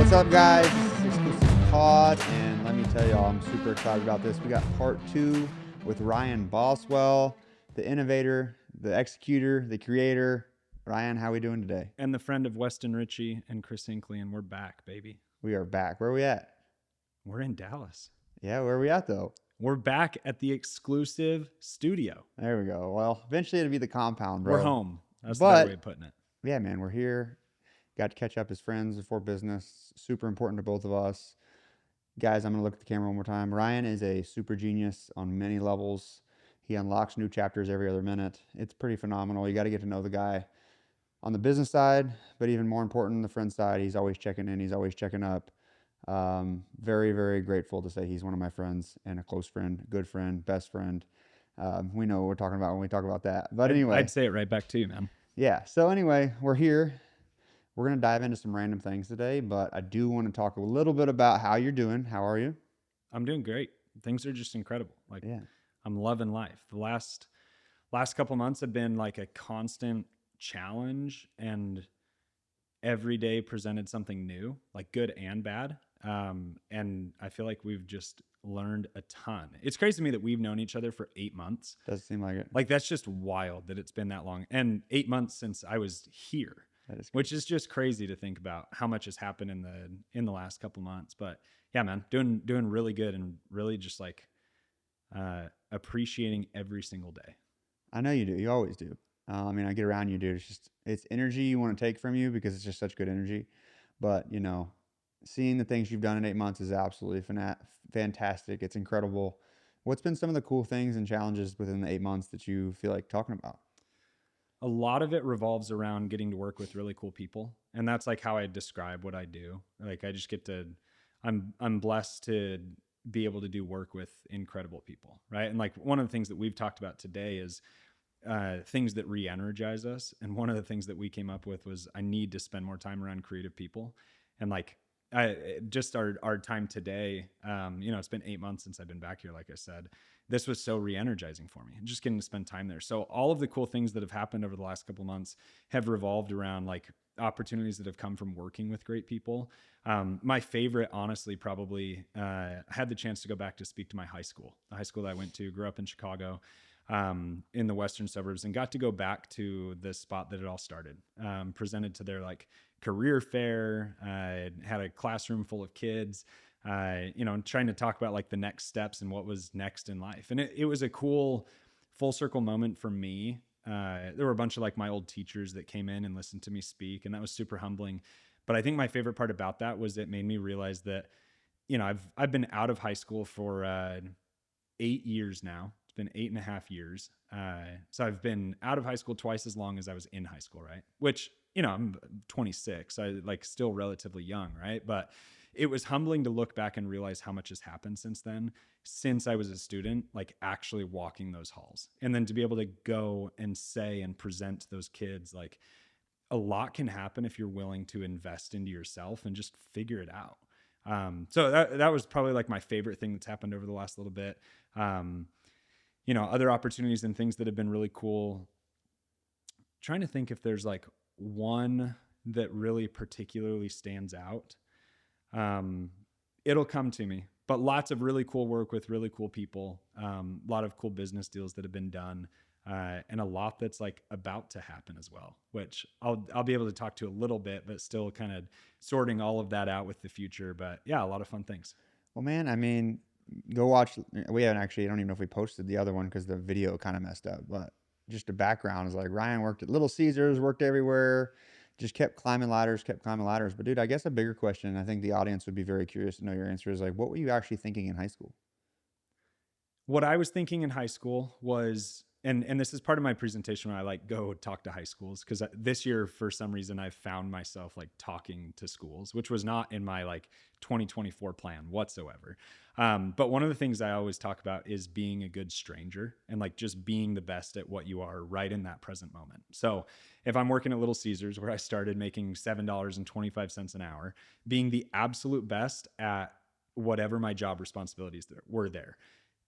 What's up, guys? This is Exclusive Pod, and let me tell y'all, I'm super excited about this. We got part 2 with Ryan Boswell, the innovator, the executor, the creator. Ryan, how we doing today? And the friend of Weston Ritchie and Chris Inkley, and we're back, baby. We are back. Where are we at? We're in Dallas. Yeah, where are we at, though? We're back at the exclusive studio. There we go. Well, eventually it'll be the compound, bro. We're home. That's the But better way of putting it. yeah, man, we're here. Got to catch up as friends before business. Super important to both of us. Guys, I'm going to look at the camera one more time. Ryan is a super genius on many levels. He unlocks new chapters every other minute. It's pretty phenomenal. You got to get to know the guy on the business side, but even more important, the friend side. He's always checking in. He's always checking up. Very, very grateful to say he's one of my friends and a close friend, good friend, best friend. We know what we're talking about when we talk about that. But anyway. I'd say it right back to you, man. Yeah. So anyway, we're here. We're going to dive into some random things today, but I do want to talk a little bit about how you're doing. How are you? I'm doing great. Things are just incredible. Yeah. I'm loving life. The last couple months have been like a constant challenge, and every day presented something new, like good and bad. And I feel like we've just learned a ton. It's crazy to me that we've known each other for 8 months. Doesn't seem like it. Like, that's just wild that it's been that long. And 8 months since I was here, which is just crazy to think about how much has happened in the last couple months. But yeah, man, doing really good, and really just like appreciating every single day. I know you do. You always do. I mean, I get around you, dude. It's energy you want to take from you because it's just such good energy. But, seeing the things you've done in 8 months is absolutely fantastic. It's incredible. What's been some of the cool things and challenges within the 8 months that you feel like talking about? A lot of it revolves around getting to work with really cool people. And that's like how I describe what I do. Like, I just get to, I'm blessed to be able to do work with incredible people. Right. And like, one of the things that we've talked about today is things that re-energize us. And one of the things that we came up with was I need to spend more time around creative people. And like, just our time today, it's been 8 months since I've been back here. Like I said, this was so re-energizing for me, just getting to spend time there. So all of the cool things that have happened over the last couple of months have revolved around like opportunities that have come from working with great people. My favorite, honestly, probably, had the chance to go back to speak to my high school, the high school that I went to, grew up in Chicago, in the western suburbs, and got to go back to the spot that it all started. Presented to their like career fair, had a classroom full of kids, trying to talk about like the next steps and what was next in life. And it was a cool full circle moment for me. There were a bunch of like my old teachers that came in and listened to me speak, and that was super humbling. But I think my favorite part about that was it made me realize that, I've been out of high school for 8 years now. It's been 8.5 years. So I've been out of high school twice as long as I was in high school, right? Which, I'm 26, so like still relatively young, right? But it was humbling to look back and realize how much has happened since then, since I was a student, like actually walking those halls. And then to be able to go and say and present to those kids, like a lot can happen if you're willing to invest into yourself and just figure it out. So that was probably like my favorite thing that's happened over the last little bit. Other opportunities and things that have been really cool. Trying to think if there's like one that really particularly stands out. It'll come to me, but lots of really cool work with really cool people. A lot of cool business deals that have been done, and a lot that's like about to happen as well, which I'll be able to talk to a little bit, but still kind of sorting all of that out with the future. But yeah, a lot of fun things. Well, man, I mean, go watch. We haven't actually, I don't even know if we posted the other one because the video kind of messed up, but just the background is like Ryan worked at Little Caesars, worked everywhere, just kept climbing ladders. But dude, I guess a bigger question, I think the audience would be very curious to know your answer, is like, what were you actually thinking in high school? What I was thinking in high school was, and this is part of my presentation when I like go talk to high schools, because this year for some reason I found myself like talking to schools, which was not in my like 2024 plan whatsoever. But one of the things I always talk about is being a good stranger and like just being the best at what you are right in that present moment. So if I'm working at Little Caesars, where I started making $7.25 an hour, being the absolute best at whatever my job responsibilities were there.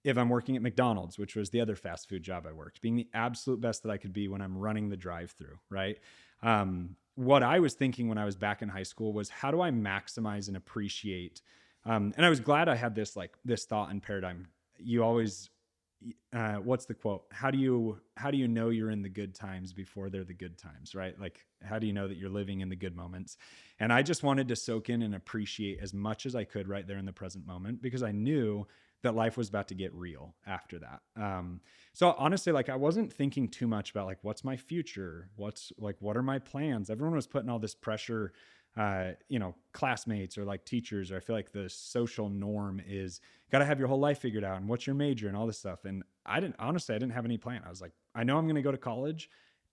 If I'm working at McDonald's, which was the other fast food job I worked, being the absolute best that I could be when I'm running the drive-through, right? what I was thinking when I was back in high school was, how do I maximize and appreciate? And I was glad I had this thought and paradigm. You always, what's the quote? How do you know you're in the good times before they're the good times, right? Like, how do you know that you're living in the good moments? And I just wanted to soak in and appreciate as much as I could right there in the present moment, because I knew that life was about to get real after that. So honestly, like, I wasn't thinking too much about like, what's my future? What are my plans? Everyone was putting all this pressure, classmates or like teachers, or I feel like the social norm is got to have your whole life figured out and what's your major and all this stuff. And I didn't have any plan. I was like, I know I'm going to go to college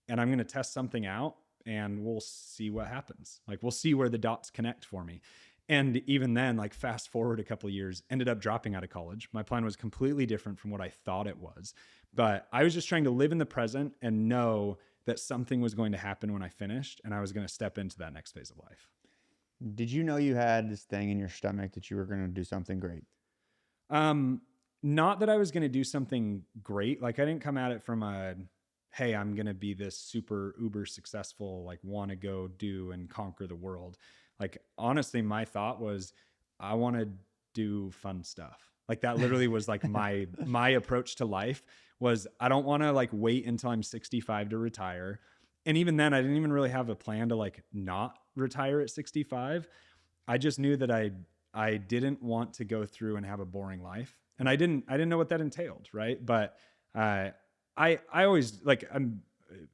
and I'm going to test something out and we'll see what happens. Like, we'll see where the dots connect for me. And even then, like, fast forward a couple of years, ended up dropping out of college. My plan was completely different from what I thought it was. But I was just trying to live in the present and know that something was going to happen when I finished and I was going to step into that next phase of life. Did you know you had this thing in your stomach that you were going to do something great? Um, Not that I was going to do something great. Like, I didn't come at it from a, hey, I'm going to be this super uber successful, like, want to go do and conquer the world. Like, honestly, my thought was, I want to do fun stuff. Like, that literally was like my approach to life was, I don't want to like wait until I'm 65 to retire. And even then, I didn't even really have a plan to like not retire at 65. I just knew that I didn't want to go through and have a boring life, and I didn't know what that entailed, right? But uh, I always, like, I'm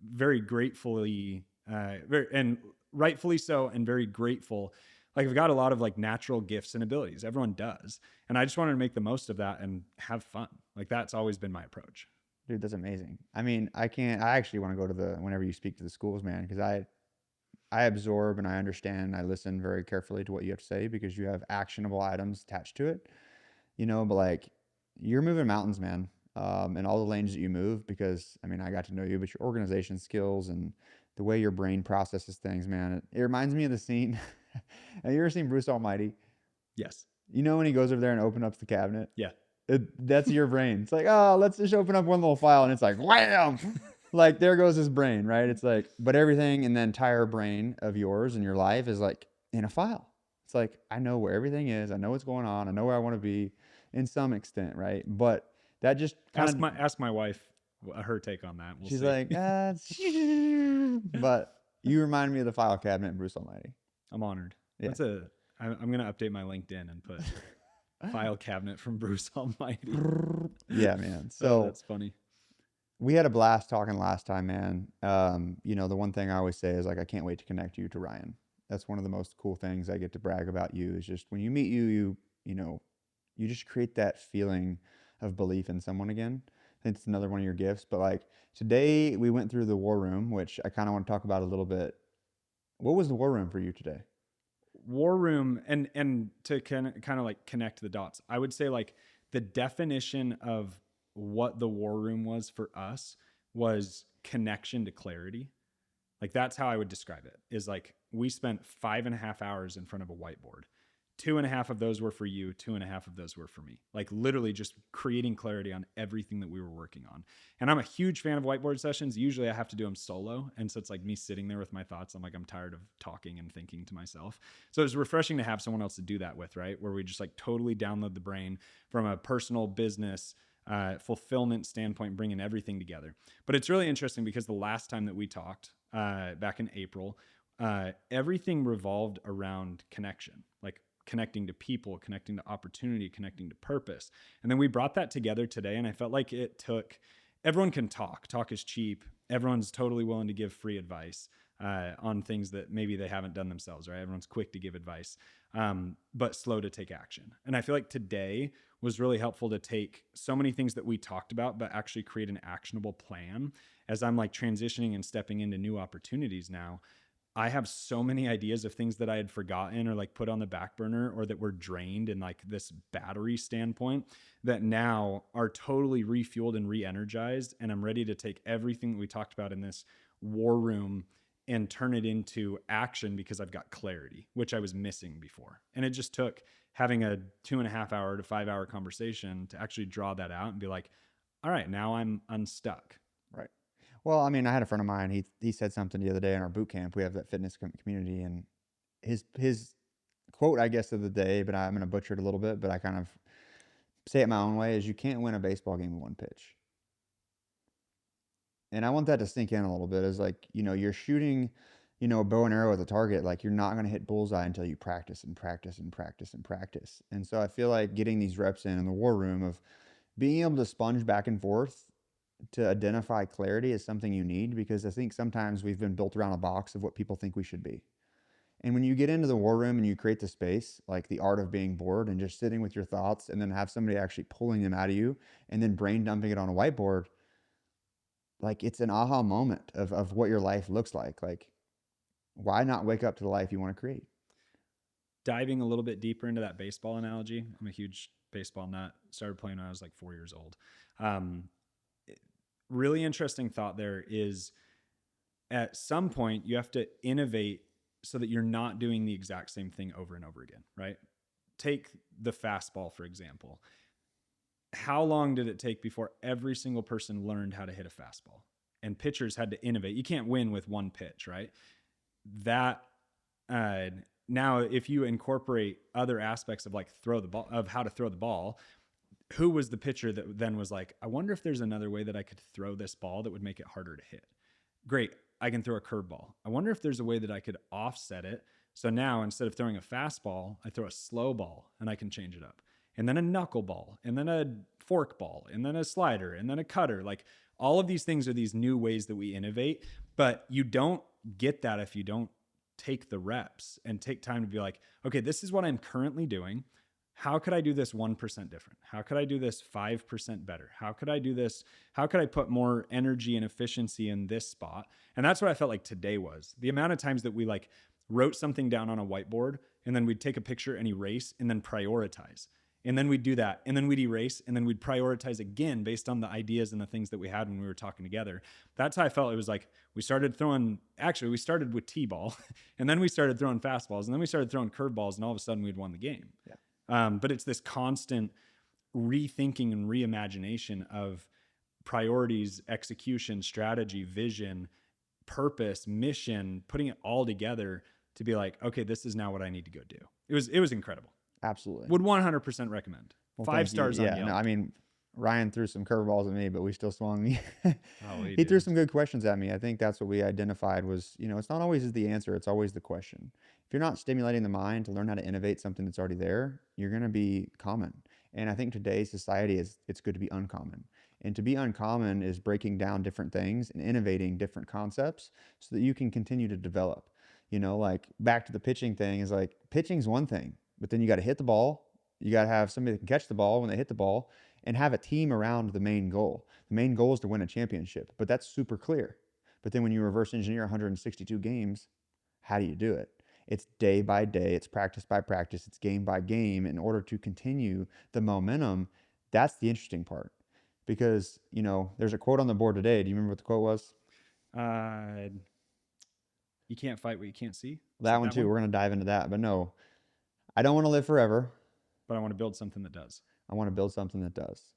very gratefully, and rightfully so, and very grateful. Like, I've got a lot of like natural gifts and abilities. Everyone does, and I just wanted to make the most of that and have fun. Like, that's always been my approach. Dude, that's amazing. I mean, I actually want to go to whenever you speak to the schools, man, because I absorb and I understand. I listen very carefully to what you have to say because you have actionable items attached to it, but like you're moving mountains, man. And all the lanes that you move, because I mean, I got to know you, but your organization skills and the way your brain processes things, man, it reminds me of the scene. Have you ever seen Bruce Almighty? Yes. You know when he goes over there and opens up the cabinet? Yeah. That's your brain. It's like, oh, let's just open up one little file, and it's like, wham! Like there goes his brain, right? It's like, but everything in the entire brain of yours and your life is like in a file. It's like, I know where everything is. I know what's going on. I know where I want to be in some extent, right? But that just kind Ask of, my wife her take on that. We'll she's see. like, but you remind me of the file cabinet in Bruce Almighty. I'm honored. Yeah. I'm gonna update my LinkedIn and put file cabinet from Bruce Almighty. Yeah, man. Oh, So that's funny. we had a blast talking last time, man. The one thing I always say is like, I can't wait to connect you to Ryan. That's one of the most cool things I get to brag about you is just when you meet you just create that feeling of belief in someone again. I think it's another one of your gifts. But like today we went through the war room, which I kind of want to talk about a little bit. What was the war room for you today? War room, and to kind of like connect the dots, I would say like the definition of what the war room was for us was connection to clarity. Like, that's how I would describe it, is like, we spent 5.5 hours in front of a whiteboard. 2.5 of those were for you, 2.5 of those were for me. Like, literally just creating clarity on everything that we were working on. And I'm a huge fan of whiteboard sessions. Usually I have to do them solo. And so it's like me sitting there with my thoughts. I'm tired of talking and thinking to myself. So it's refreshing to have someone else to do that with, right? Where we just like totally download the brain from a personal business fulfillment standpoint, bringing everything together. But it's really interesting because the last time that we talked back in April, everything revolved around connection, like connecting to people, connecting to opportunity, connecting to purpose. And then we brought that together today. And I felt like everyone can talk. Talk is cheap. Everyone's totally willing to give free advice on things that maybe they haven't done themselves, right? Everyone's quick to give advice, but slow to take action. And I feel like today was really helpful to take so many things that we talked about, but actually create an actionable plan. As I'm like transitioning and stepping into new opportunities now, I have so many ideas of things that I had forgotten or like put on the back burner or that were drained in like this battery standpoint that now are totally refueled and re-energized. And I'm ready to take everything that we talked about in this war room and turn it into action because I've got clarity, which I was missing before. And it just took having a 2.5 hour to 5 hour conversation to actually draw that out and be like, all right, now I'm unstuck. Right. Well, I mean, I had a friend of mine. He said something the other day in our boot camp. We have that fitness community, and his quote, I guess, of the day, but I'm going to butcher it a little bit, but I kind of say it my own way, is you can't win a baseball game with one pitch. And I want that to sink in a little bit. Is like, you're shooting, a bow and arrow at the target. Like, you're not going to hit bullseye until you practice and practice and practice and practice. And so I feel like getting these reps in the war room of being able to sponge back and forth to identify clarity is something you need, because I think sometimes we've been built around a box of what people think we should be. And when you get into the war room and you create the space, like the art of being bored and just sitting with your thoughts, and then have somebody actually pulling them out of you and then brain dumping it on a whiteboard, like it's an aha moment of what your life looks like. Like, why not wake up to the life you want to create? Diving a little bit deeper into that baseball analogy, I'm a huge baseball nut. Started playing when I was like 4 years old. Um, really interesting thought there is, at some point you have to innovate so that you're not doing the exact same thing over and over again, right? Take the fastball, for example. How long did it take before every single person learned how to hit a fastball? And pitchers had to innovate. You can't win with one pitch, right? That uh, now, if you incorporate other aspects of like throw the ball, of how to throw the ball, who was the pitcher that then was like, I wonder if there's another way that I could throw this ball that would make it harder to hit? Great, I can throw a curveball. I wonder if there's a way that I could offset it. So now instead of throwing a fastball, I throw a slow ball and I can change it up. And then a knuckleball, and then a fork ball, and then a slider, and then a cutter. Like, all of these things are these new ways that we innovate, but you don't get that if you don't take the reps and take time to be like, okay, this is what I'm currently doing. How could I do this 1% different? How could I do this 5% better? How could I do this? How could I put more energy and efficiency in this spot? And that's what I felt like today was. The amount of times that we like wrote something down on a whiteboard, and then we'd take a picture and erase and then prioritize. And then we'd do that, and then we'd erase, and then we'd prioritize again based on the ideas and the things that we had when we were talking together. That's how I felt. It was like we started with T-ball, and then we started throwing fastballs, and then we started throwing curveballs, and all of a sudden we'd won the game. But it's this constant rethinking and reimagination of priorities, execution, strategy, vision, purpose, mission, putting it all together to be like, okay, this is now what I need to go do. It was incredible. Absolutely. Would 100% recommend. Well, 5 stars on Yeah, Yelp. no, I mean, Ryan threw some curveballs at me, but we still swung me. Oh, He threw some good questions at me. I think that's what we identified was, it's not always the answer, it's always the question. If you're not stimulating the mind to learn how to innovate something that's already there, you're going to be common. And I think today's society it's good to be uncommon. And to be uncommon is breaking down different things and innovating different concepts so that you can continue to develop. Like back to the pitching thing, is like pitching's one thing, but then you got to hit the ball. You got to have somebody that can catch the ball when they hit the ball, and have a team around the main goal. The main goal is to win a championship, but that's super clear. But then when you reverse engineer 162 games, how do you do it? It's day by day, it's practice by practice, it's game by game in order to continue the momentum. That's the interesting part. Because, there's a quote on the board today. Do you remember what the quote was? You can't fight what you can't see. That one too. We're going to dive into that. But no, I don't want to live forever, but I want to build something that does. I want to build something that does.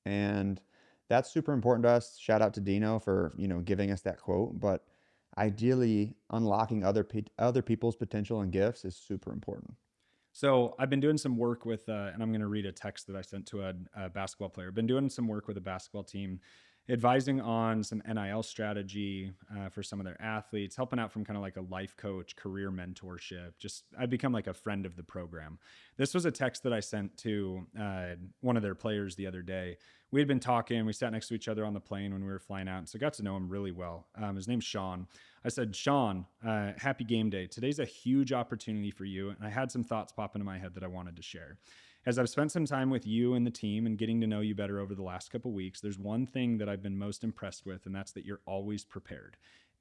And that's super important to us. Shout out to Dino for, giving us that quote. But ideally, unlocking other people's potential and gifts is super important. So I've been doing some work with, and I'm going to read a text that I sent to a basketball player. Been doing some work with a basketball team, advising on some NIL strategy for some of their athletes, helping out from kind of like a life coach, career mentorship. Just I've become like a friend of the program. This was a text that I sent to one of their players the other day. We had been talking. We sat next to each other on the plane when we were flying out, so I got to know him really well. His name's Sean. I said, Sean, happy game day. Today's a huge opportunity for you, and I had some thoughts pop into my head that I wanted to share. As I've spent some time with you and the team and getting to know you better over the last couple of weeks, there's one thing that I've been most impressed with, and that's that you're always prepared.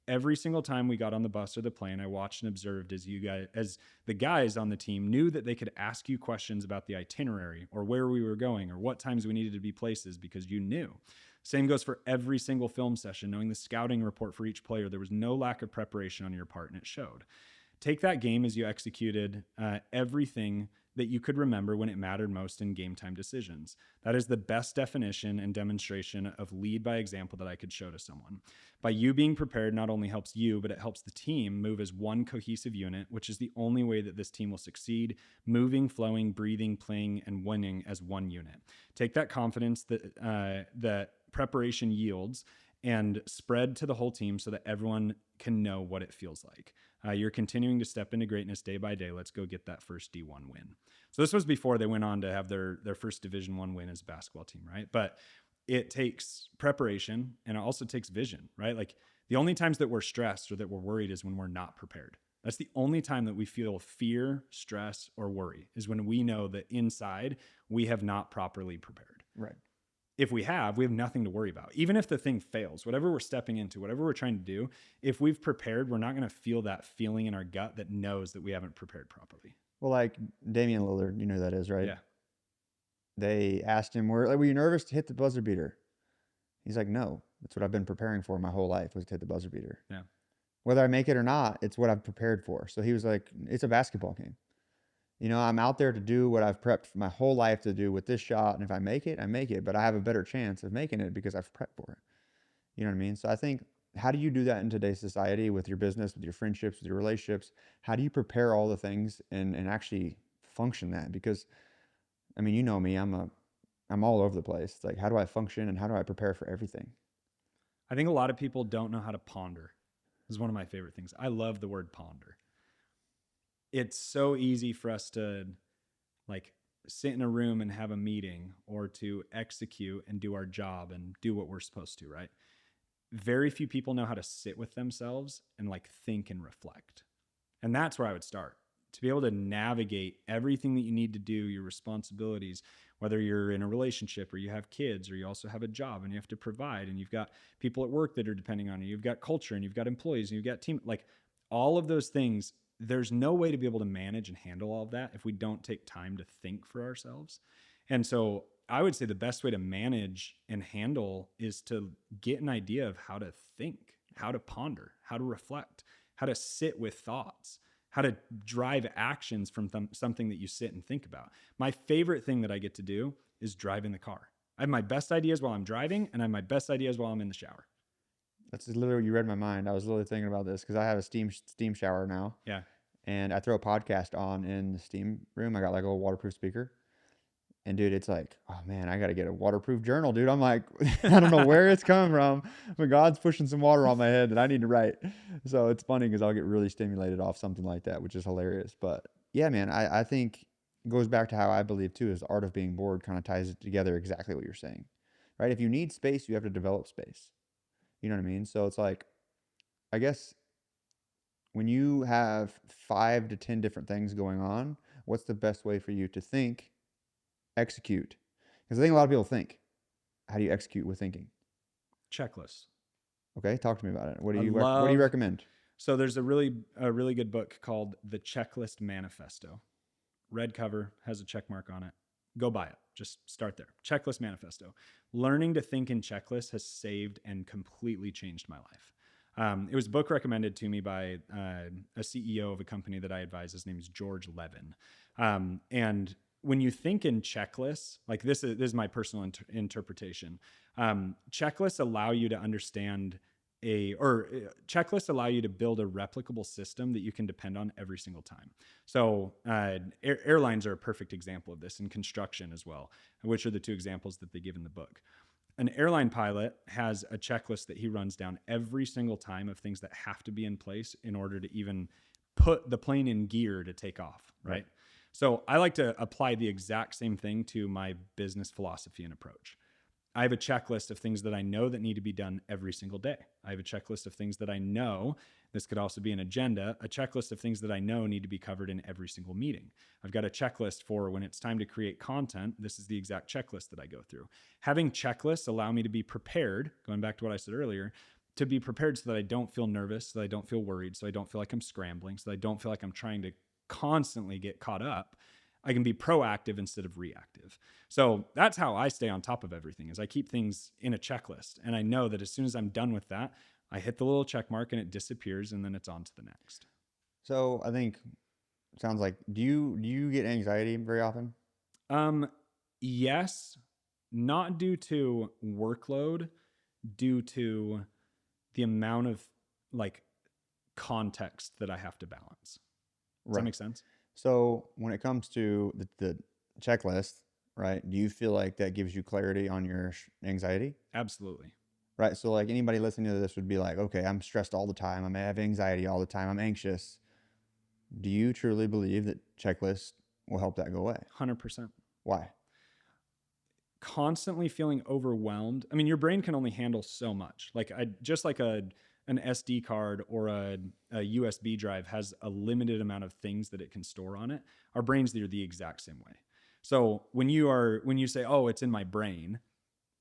Every single time we got on the bus or the plane, I watched and observed as the guys on the team knew that they could ask you questions about the itinerary or where we were going or what times we needed to be places because you knew. Same goes for every single film session, knowing the scouting report for each player. There was no lack of preparation on your part, and it showed. Take that game as you executed everything that you could remember when it mattered most in game time decisions. That is the best definition and demonstration of lead by example that I could show to someone. By you being prepared not only helps you, but it helps the team move as one cohesive unit, which is the only way that this team will succeed, moving, flowing, breathing, playing, and winning as one unit. Take that confidence that preparation yields and spread to the whole team so that everyone can know what it feels like. You're continuing to step into greatness day by day. Let's go get that first D1 win. So this was before they went on to have their first Division I win as a basketball team, right? But it takes preparation and it also takes vision, right? Like the only times that we're stressed or that we're worried is when we're not prepared. That's the only time that we feel fear, stress, or worry is when we know that inside we have not properly prepared. Right. If we have nothing to worry about. Even if the thing fails, whatever we're stepping into, whatever we're trying to do, if we've prepared, we're not going to feel that feeling in our gut that knows that we haven't prepared properly. Well, like Damian Lillard, you know who that is, right? Yeah. They asked him, were you nervous to hit the buzzer beater? He's like, no, that's what I've been preparing for my whole life was to hit the buzzer beater. Yeah. Whether I make it or not, it's what I've prepared for. So he was like, it's a basketball game. You know, I'm out there to do what I've prepped my whole life to do with this shot. And if I make it, I make it. But I have a better chance of making it because I've prepped for it. You know what I mean? So I think, how do you do that in today's society with your business, with your friendships, with your relationships? How do you prepare all the things and actually function that? Because, I mean, you know me, I'm all over the place. It's like, how do I function and how do I prepare for everything? I think a lot of people don't know how to ponder. This is one of my favorite things. I love the word ponder. It's so easy for us to like sit in a room and have a meeting or to execute and do our job and do what we're supposed to, right? Very few people know how to sit with themselves and like think and reflect. And that's where I would start. To be able to navigate everything that you need to do, your responsibilities, whether you're in a relationship or you have kids or you also have a job and you have to provide and you've got people at work that are depending on you, you've got culture and you've got employees and you've got team, like all of those things. There's no way to be able to manage and handle all of that if we don't take time to think for ourselves. And so I would say the best way to manage and handle is to get an idea of how to think, how to ponder, how to reflect, how to sit with thoughts, how to drive actions from something that you sit and think about. My favorite thing that I get to do is drive in the car. I have my best ideas while I'm driving and I have my best ideas while I'm in the shower. That's literally, you read my mind. I was literally thinking about this because I have a steam shower now. Yeah. And I throw a podcast on in the steam room. I got like a waterproof speaker. And dude, it's like, oh man, I got to get a waterproof journal, dude. I'm like, I don't know where it's coming from, but God's pushing some water on my head that I need to write. So it's funny because I'll get really stimulated off something like that, which is hilarious. But yeah, man, I think it goes back to how I believe too is the art of being bored kind of ties it together exactly what you're saying, right? If you need space, you have to develop space. You know what I mean? So it's like, I guess when you have 5 to 10 different things going on, what's the best way for you to think, execute? Because I think a lot of people think. How do you execute with thinking? Checklists. Okay, talk to me about it. What do I you love recommend? So there's a really good book called The Checklist Manifesto. Red cover, has a check mark on it. Go buy it. Just start there. Checklist Manifesto. Learning to think in checklists has saved and completely changed my life. It was a book recommended to me by a CEO of a company that I advise. His name is George Levin. And when you think in checklists, like this is my personal interpretation. Checklists allow you to understand checklists allow you to build a replicable system that you can depend on every single time. So airlines are a perfect example of this, and construction as well, which are the two examples that they give in the book. An airline pilot has a checklist that he runs down every single time of things that have to be in place in order to even put the plane in gear to take off, right? So I like to apply the exact same thing to my business philosophy and approach. I have a checklist of things that I know that need to be done every single day. I have a checklist of things that I know, this could also be an agenda, a checklist of things that I know need to be covered in every single meeting. I've got a checklist for when it's time to create content. This is the exact checklist that I go through. Having checklists allow me to be prepared, going back to what I said earlier, to be prepared so that I don't feel nervous, so that I don't feel worried, so I don't feel like I'm scrambling, so that I don't feel like I'm trying to constantly get caught up. I can be proactive instead of reactive. So that's how I stay on top of everything is I keep things in a checklist. And I know that as soon as I'm done with that, I hit the little check mark and it disappears and then it's on to the next. So I think Sounds like, do you get anxiety very often? Um, yes, not due to workload, due to the amount of like context that I have to balance. Does that Right. make sense? So when it comes to the checklist, right? Do you feel like that gives you clarity on your anxiety? Absolutely. Right. So like anybody listening to this would be like, okay, I'm stressed all the time. I have anxiety all the time. I'm anxious. Do you truly believe that checklists will help that go away? 100%. Why? Constantly feeling overwhelmed. I mean, your brain can only handle so much. Like I just like an SD card or a USB drive has a limited amount of things that it can store on it. Our brains are the exact same way. So when you say, "Oh, it's in my brain,"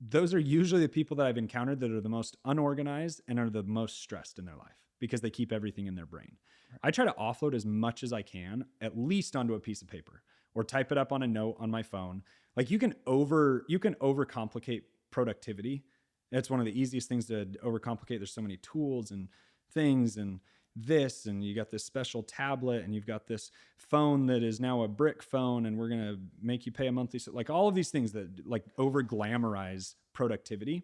those are usually the people that I've encountered that are the most unorganized and are the most stressed in their life because they keep everything in their brain. I try to offload as much as I can, at least onto a piece of paper or type it up on a note on my phone. Like you can overcomplicate productivity. It's one of the easiest things to overcomplicate. There's so many tools and things and this, and you got this special tablet, and you've got this phone that is now a brick phone, and we're gonna make you pay a monthly. So like all of these things that like over glamorize productivity,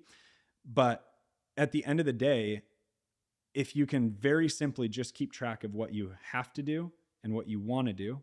but at the end of the day, if you can very simply just keep track of what you have to do and what you want to do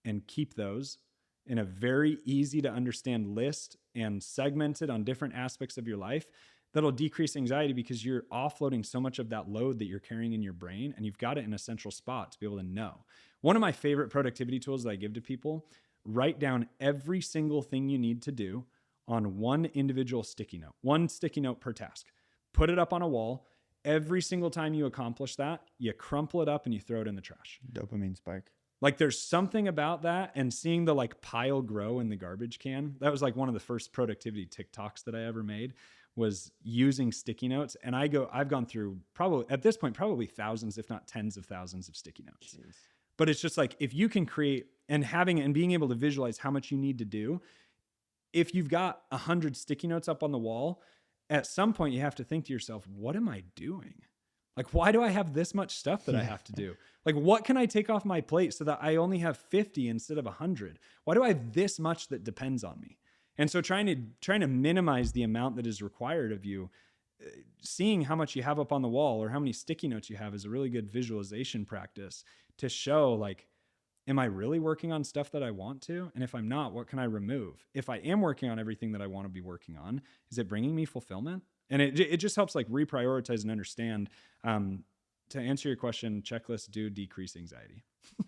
and keep those in a very easy to understand list and segmented on different aspects of your life, that'll decrease anxiety because you're offloading so much of that load that you're carrying in your brain and you've got it in a central spot to be able to know. One of my favorite productivity tools that I give to people, write down every single thing you need to do on one individual sticky note, one sticky note per task. Put it up on a wall. Every single time you accomplish that, you crumple it up and you throw it in the trash. Dopamine spike. Like there's something about that, and seeing the like pile grow in the garbage can. That was like one of the first productivity TikToks that I ever made, was using sticky notes. And I've gone through probably at this point, probably thousands, if not tens of thousands of sticky notes. Jeez. But it's just like, if you can create and having and being able to visualize how much you need to do, if you've got 100 sticky notes up on the wall, at some point you have to think to yourself, what am I doing? Like, why do I have this much stuff that I Yeah. have to do? Like, what can I take off my plate so that I only have 50 instead of 100? Why do I have this much that depends on me? And so trying to minimize the amount that is required of you, seeing how much you have up on the wall or how many sticky notes you have is a really good visualization practice to show, like, am I really working on stuff that I want to? And if I'm not, what can I remove? If I am working on everything that I want to be working on, is it bringing me fulfillment? And it just helps like reprioritize and understand. To answer your question, checklists do decrease anxiety.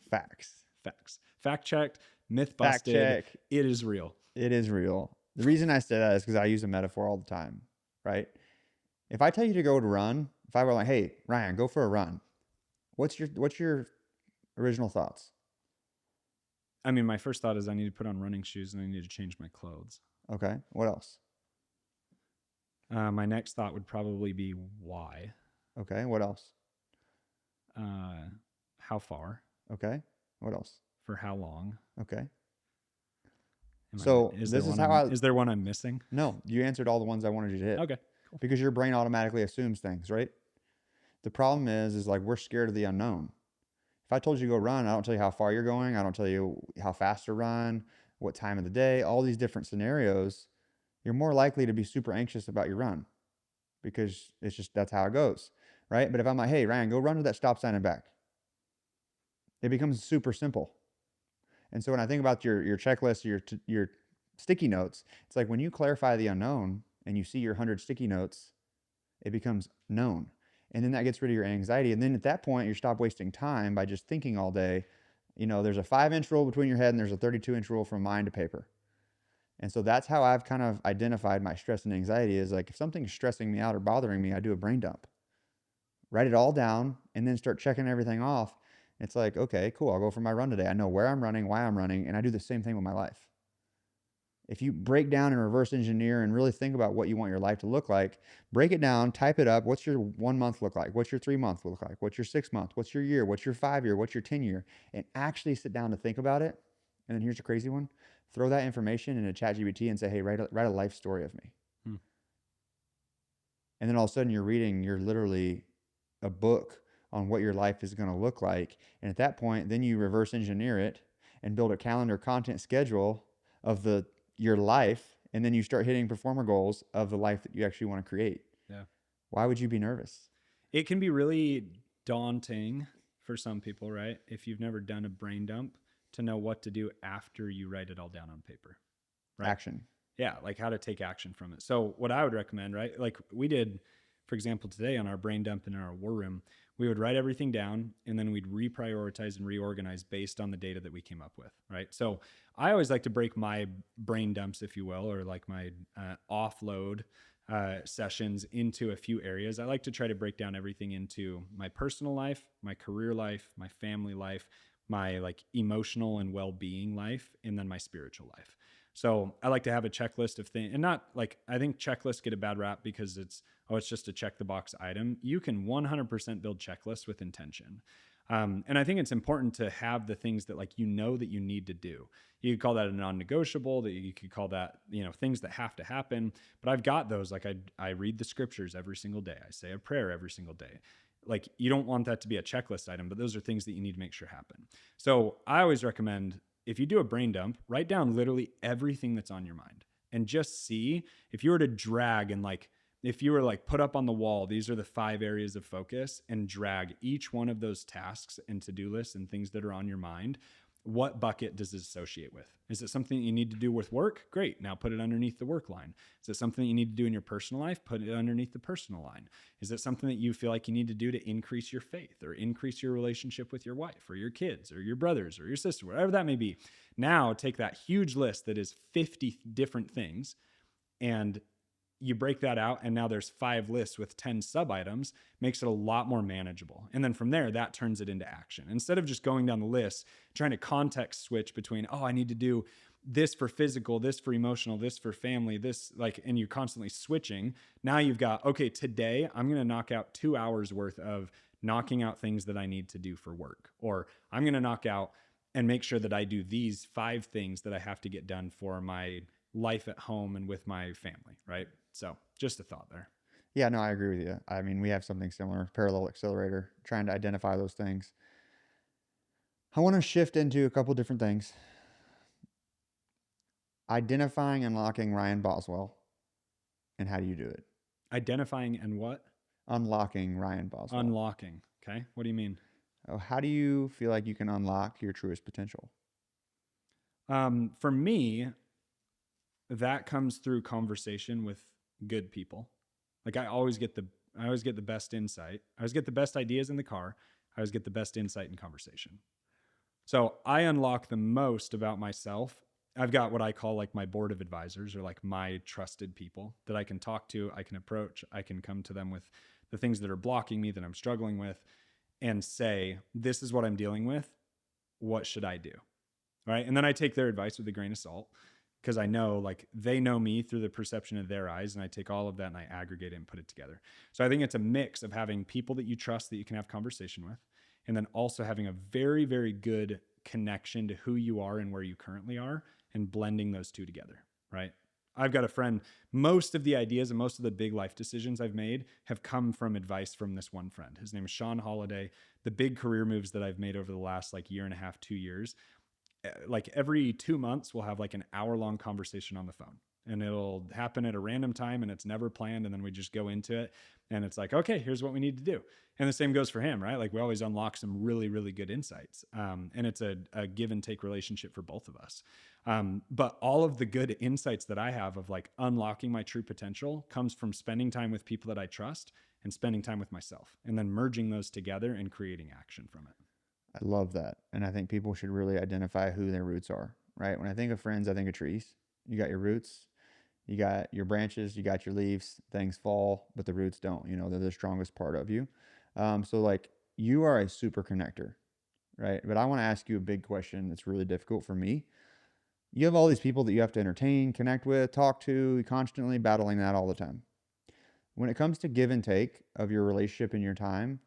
Facts. Facts. Fact checked, myth Fact busted. check. It is real. It is real. The reason I say that is because I use a metaphor all the time, right? If I tell you to go to run, if I were like, "Hey, Ryan, go for a run," what's your original thoughts? I mean, my first thought is I need to put on running shoes and I need to change my clothes. Okay. What else? My next thought would probably be why. Okay. What else? How far? Okay. What else? For how long? Okay. Am I? So this is how I. Is there one I'm missing? No, you answered all the ones I wanted you to hit Okay. Cool. because your brain automatically assumes things, right? The problem is like we're scared of the unknown. If I told you to go run, I don't tell you how far you're going. I don't tell you how fast to run, what time of the day, all these different scenarios. You're more likely to be super anxious about your run because it's just that's how it goes, right? But if I'm like, hey, Ryan, go run to that stop sign and back, it becomes super simple. And so when I think about your checklist, your sticky notes, it's like when you clarify the unknown and you see your 100 sticky notes, it becomes known. And then that gets rid of your anxiety. And then at that point, you stop wasting time by just thinking all day. You know, there's a 5-inch rule between your head and there's a 32-inch rule from mind to paper. And so that's how I've kind of identified my stress and anxiety is like if something's stressing me out or bothering me, I do a brain dump. Write it all down and then start checking everything off. It's like, okay, cool. I'll go for my run today. I know where I'm running, why I'm running, and I do the same thing with my life. If you break down and reverse engineer and really think about what you want your life to look like, break it down, type it up. What's your 1 month look like? What's your 3 month look like? What's your 6 month? What's your year? What's your 5 year? What's your 10 year? And actually sit down to think about it. And then here's the crazy one. Throw that information in a ChatGPT and say, hey, write a life story of me. Hmm. And then all of a sudden you're literally a book on what your life is going to look like. And at that point, then you reverse engineer it and build a calendar content schedule of your life. And then you start hitting performer goals of the life that you actually want to create. Yeah. Why would you be nervous? It can be really daunting for some people, right? If you've never done a brain dump, to know what to do after you write it all down on paper, right? Action. Yeah, like how to take action from it. So what I would recommend, right? Like we did, for example, today on our brain dump in our war room, we would write everything down and then we'd reprioritize and reorganize based on the data that we came up with, right? So I always like to break my brain dumps, if you will, or like my offload sessions into a few areas. I like to try to break down everything into my personal life, my career life, my family life, my like emotional and well-being life, and then my spiritual life. So I like to have a checklist of things, and not like, I think checklists get a bad rap because it's just a check the box item. You can 100% build checklists with intention. And I think it's important to have the things that like, that you need to do. You could call that a non-negotiable, that you could call that, things that have to happen. But I've got those, like I read the scriptures every single day. I say a prayer every single day. Like you don't want that to be a checklist item, but those are things that you need to make sure happen. So I always recommend, if you do a brain dump, write down literally everything that's on your mind and just see if you were to drag and like, if you were like put up on the wall, these are the 5 areas of focus, and drag each one of those tasks and to-do lists and things that are on your mind, what bucket does it associate with? Is it something you need to do with work? Great. Now put it underneath the work line. Is it something you need to do in your personal life? Put it underneath the personal line. Is it something that you feel like you need to do to increase your faith or increase your relationship with your wife or your kids or your brothers or your sister, whatever that may be? Now take that huge list that is 50 different things and you break that out, and now there's 5 lists with 10 sub items, makes it a lot more manageable. And then from there, that turns it into action. Instead of just going down the list, trying to context switch between, oh, I need to do this for physical, this for emotional, this for family, this like, and you're constantly switching. Now you've got, okay, today I'm going to knock out 2 hours worth of knocking out things that I need to do for work, or I'm going to knock out and make sure that I do these 5 things that I have to get done for my life at home and with my family, right? So just a thought there. Yeah, no, I agree with you. I mean, we have something similar, parallel accelerator, trying to identify those things. I want to shift into a couple different things. Identifying and unlocking Ryan Boswell, and how do you do it? Identifying and what? Unlocking Ryan Boswell. Unlocking. Okay. What do you mean? Oh, how do you feel like you can unlock your truest potential? For me, that comes through conversation with good people. Like I always get the best insight. I always get the best ideas in the car. I always get the best insight in conversation. So I unlock the most about myself. I've got what I call like my board of advisors, or like my trusted people that I can talk to, I can approach, I can come to them with the things that are blocking me, that I'm struggling with, and say, this is what I'm dealing with. What should I do? Right. And then I take their advice with a grain of salt, because I know like they know me through the perception of their eyes, and I take all of that and I aggregate it and put it together. So I think it's a mix of having people that you trust that you can have conversation with, and then also having a very, very good connection to who you are and where you currently are, and blending those two together, right? I've got a friend, most of the ideas and most of the big life decisions I've made have come from advice from this one friend. His name is Sean Holiday. The big career moves that I've made over the last like year and a half, 2 years, like every 2 months, we'll have like an hour-long conversation on the phone, and it'll happen at a random time and it's never planned. And then we just go into it and it's like, okay, here's what we need to do. And the same goes for him, right? Like we always unlock some really, really good insights. And it's a give and take relationship for both of us. But all of the good insights that I have of like unlocking my true potential comes from spending time with people that I trust and spending time with myself, and then merging those together and creating action from it. I love that. And I think people should really identify who their roots are, right? When I think of friends, I think of trees. You got your roots, you got your branches, you got your leaves. Things fall, but the roots don't. They're the strongest part of you. So, like, you are a super connector, right? But I want to ask you a big question that's really difficult for me. You have all these people that you have to entertain, connect with, talk to, constantly battling that all the time. When it comes to give and take of your relationship and your time,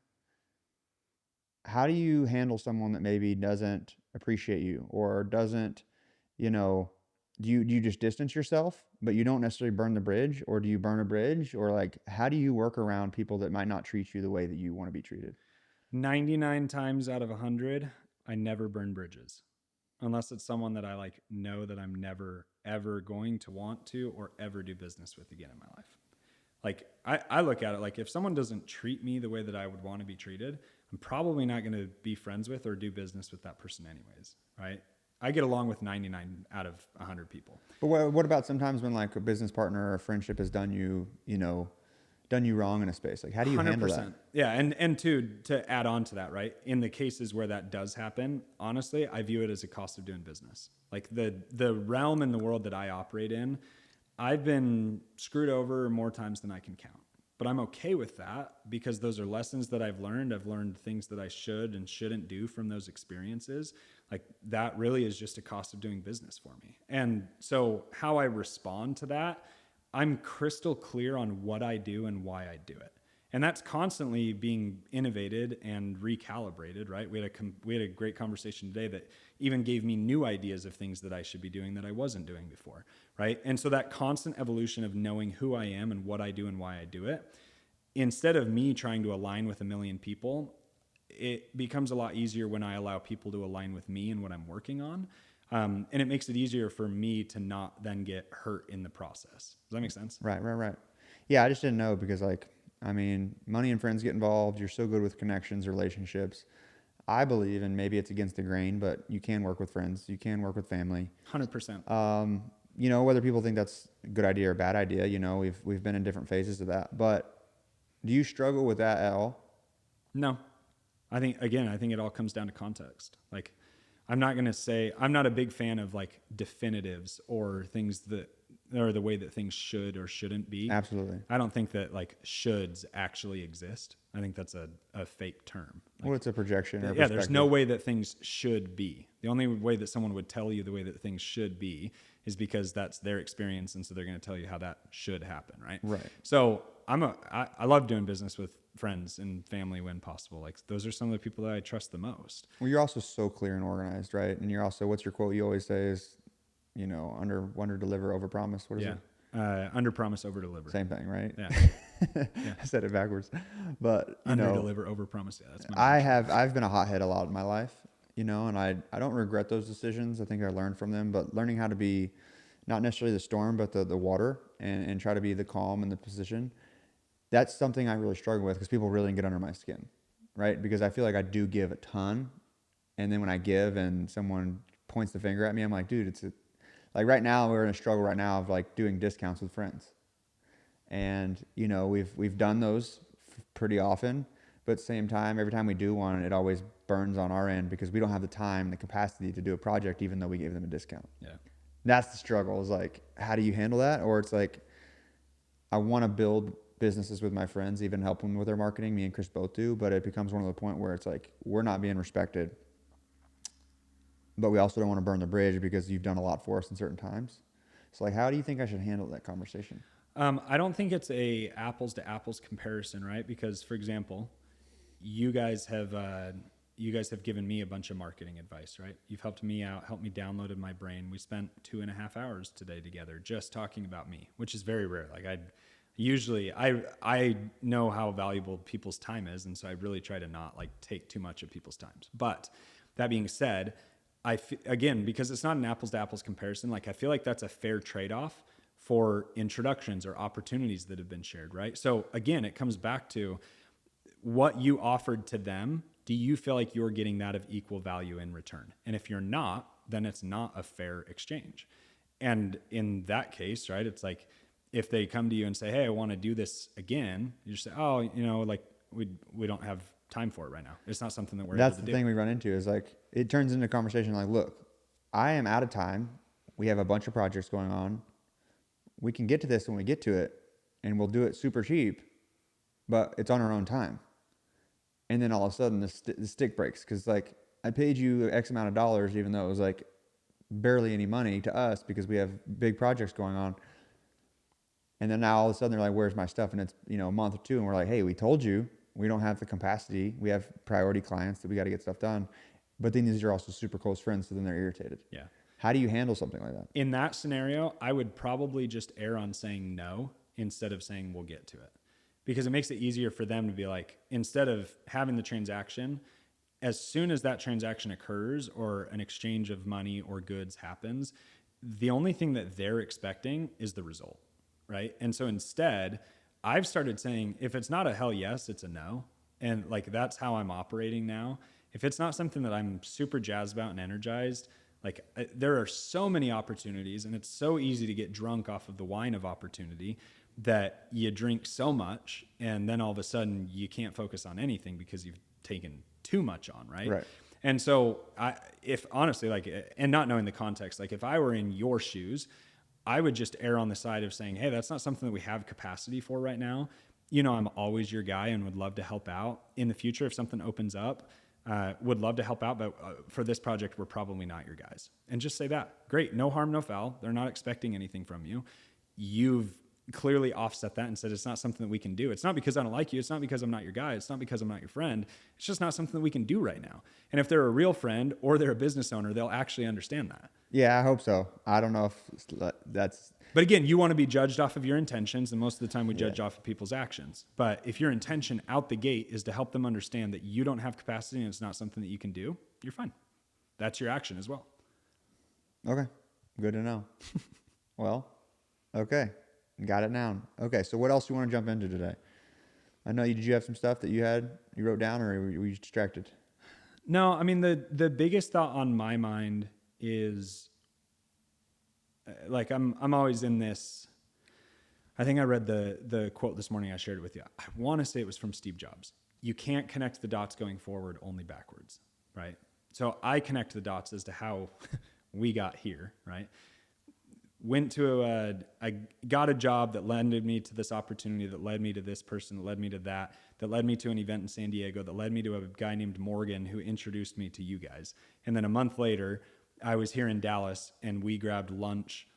how do you handle someone that maybe doesn't appreciate you, or doesn't, you know, do you just distance yourself, but you don't necessarily burn the bridge, or do you burn a bridge, or like how do you work around people that might not treat you the way that you want to be treated? 99 times out of 100, I never burn bridges unless it's someone that I like know that I'm never ever going to want to or ever do business with again in my life. Like I look at it like if someone doesn't treat me the way that I would want to be treated, I'm probably not going to be friends with or do business with that person anyways, right? I get along with 99 out of 100 people. But what about sometimes when like a business partner or a friendship has done you, done you wrong in a space? Like, how do you handle that? 100%. Yeah, and to add on to that, right? In the cases where that does happen, honestly, I view it as a cost of doing business. Like the realm in the world that I operate in, I've been screwed over more times than I can count. But I'm okay with that because those are lessons that I've learned. I've learned things that I should and shouldn't do from those experiences. Like that really is just a cost of doing business for me. And so how I respond to that, I'm crystal clear on what I do and why I do it. And that's constantly being innovated and recalibrated, right? We had a great conversation today that even gave me new ideas of things that I should be doing that I wasn't doing before, right? And so that constant evolution of knowing who I am and what I do and why I do it, instead of me trying to align with a million people, it becomes a lot easier when I allow people to align with me and what I'm working on. And it makes it easier for me to not then get hurt in the process. Does that make sense? Right, right, right. Yeah, I just didn't know because, like, I mean, money and friends get involved. You're so good with connections, relationships. I believe, and maybe it's against the grain, but you can work with friends. You can work with family. 100%. Whether people think that's a good idea or a bad idea, we've been in different phases of that. But do you struggle with that at all? No, I think it all comes down to context. Like, I'm not going to say, I'm not a big fan of like definitives or things that, or the way that things should or shouldn't be. Absolutely. I don't think that like shoulds actually exist. I think that's a fake term. Well, it's a projection or a Yeah, there's no perspective. way that things should be. The only way that someone would tell you the way that things should be is because that's their experience, and so they're going to tell you how that should happen, right? Right. So I love doing business with friends and family when possible. Like those are some of the people that I trust the most. Well, you're also so clear and organized, right? And you're also, what's your quote you always say is, under deliver, over promise. What is Yeah, it? under promise, over deliver. Same thing, right? Yeah, yeah. I said it backwards, but Under deliver, over promise. Yeah, that's my I've been a hothead a lot in my life, and I don't regret those decisions. I think I learned from them, but learning how to be not necessarily the storm, but the water and try to be the calm in the position. That's something I really struggle with because people really get under my skin, right? Because I feel like I do give a ton. And then when I give and someone points the finger at me, I'm like, dude, like right now we're in a struggle right now of like doing discounts with friends. And, we've done those pretty often, but at the same time, every time we do one, it always burns on our end because we don't have the time and the capacity to do a project, even though we gave them a discount. Yeah. That's the struggle is like, how do you handle that? Or it's like, I want to build businesses with my friends, even help them with their marketing. Me and Chris both do, but it becomes one of the point where it's like, we're not being respected, but we also don't want to burn the bridge because you've done a lot for us in certain times. So like, how do you think I should handle that conversation? I don't think it's a apples to apples comparison, right? Because, for example, you guys have given me a bunch of marketing advice, right? You've helped me out, helped me downloaded my brain. We spent 2.5 hours today together just talking about me, which is very rare. Like I know how valuable people's time is, and so I really try to not like take too much of people's times. But that being said, again, because it's not an apples to apples comparison, like I feel like that's a fair trade-off for introductions or opportunities that have been shared, right? So again, it comes back to what you offered to them. Do you feel like you're getting that of equal value in return? And if you're not, then it's not a fair exchange. And in that case, right, it's like if they come to you and say, hey, I want to do this again, you just say, oh, like we don't have time for it right now. It's not something that we're able to do. That's the thing we run into is like, it turns into a conversation like, look, I am out of time. We have a bunch of projects going on. We can get to this when we get to it and we'll do it super cheap, but it's on our own time. And then all of a sudden the stick breaks because like I paid you X amount of dollars, even though it was like barely any money to us because we have big projects going on. And then now all of a sudden they're like, where's my stuff? And it's, a month or two. And we're like, hey, we told you we don't have the capacity. We have priority clients that we got to get stuff done. But then these are also super close friends. So then they're irritated. Yeah. How do you handle something like that? In that scenario, I would probably just err on saying no instead of saying we'll get to it. because it makes it easier for them to be like, instead of having the transaction, as soon as that transaction occurs or an exchange of money or goods happens, the only thing that they're expecting is the result, right? And so instead, I've started saying, if it's not a hell yes, it's a no. And like, that's how I'm operating now. If it's not something that I'm super jazzed about and energized, like there are so many opportunities, and it's so easy to get drunk off of the wine of opportunity that you drink so much and then all of a sudden you can't focus on anything because you've taken too much on, right? Right. And so if honestly, like, and not knowing the context, like if I were in your shoes, I would just err on the side of saying, hey, that's not something that we have capacity for right now. You know, I'm always your guy and would love to help out in the future if something opens up. Would love to help out, but for this project, we're probably not your guys. And just say that. Great, no harm, no foul. They're not expecting anything from you. You've clearly offset that and said it's not something that we can do. It's not because I don't like you. It's not because I'm not your guy. It's not because I'm not your friend. It's just not something that we can do right now. And if they're a real friend or they're a business owner, they'll actually understand that. Yeah, I hope so. I don't know if that's... But again, you want to be judged off of your intentions, and most of the time we judge Yeah. off of people's actions. But if your intention out the gate is to help them understand that you don't have capacity and it's not something that you can do, you're fine. That's your action as well. Okay, good to know. Well, okay, got it now. Okay, so what else do you want to jump into today? I know did you have some stuff that you wrote down, or were you distracted? No, I mean, the biggest thought on my mind is like, I'm always in this. I think I read the quote this morning. I shared it with you. I want to say it was from Steve Jobs. You can't connect the dots going forward, only backwards, right? So I connect the dots as to how we got here, right? I got a job that landed me to this opportunity, that led me to this person, that led me to that led me to an event in San Diego, that led me to a guy named Morgan who introduced me to you guys. And then a month later, I was here in Dallas and we grabbed lunch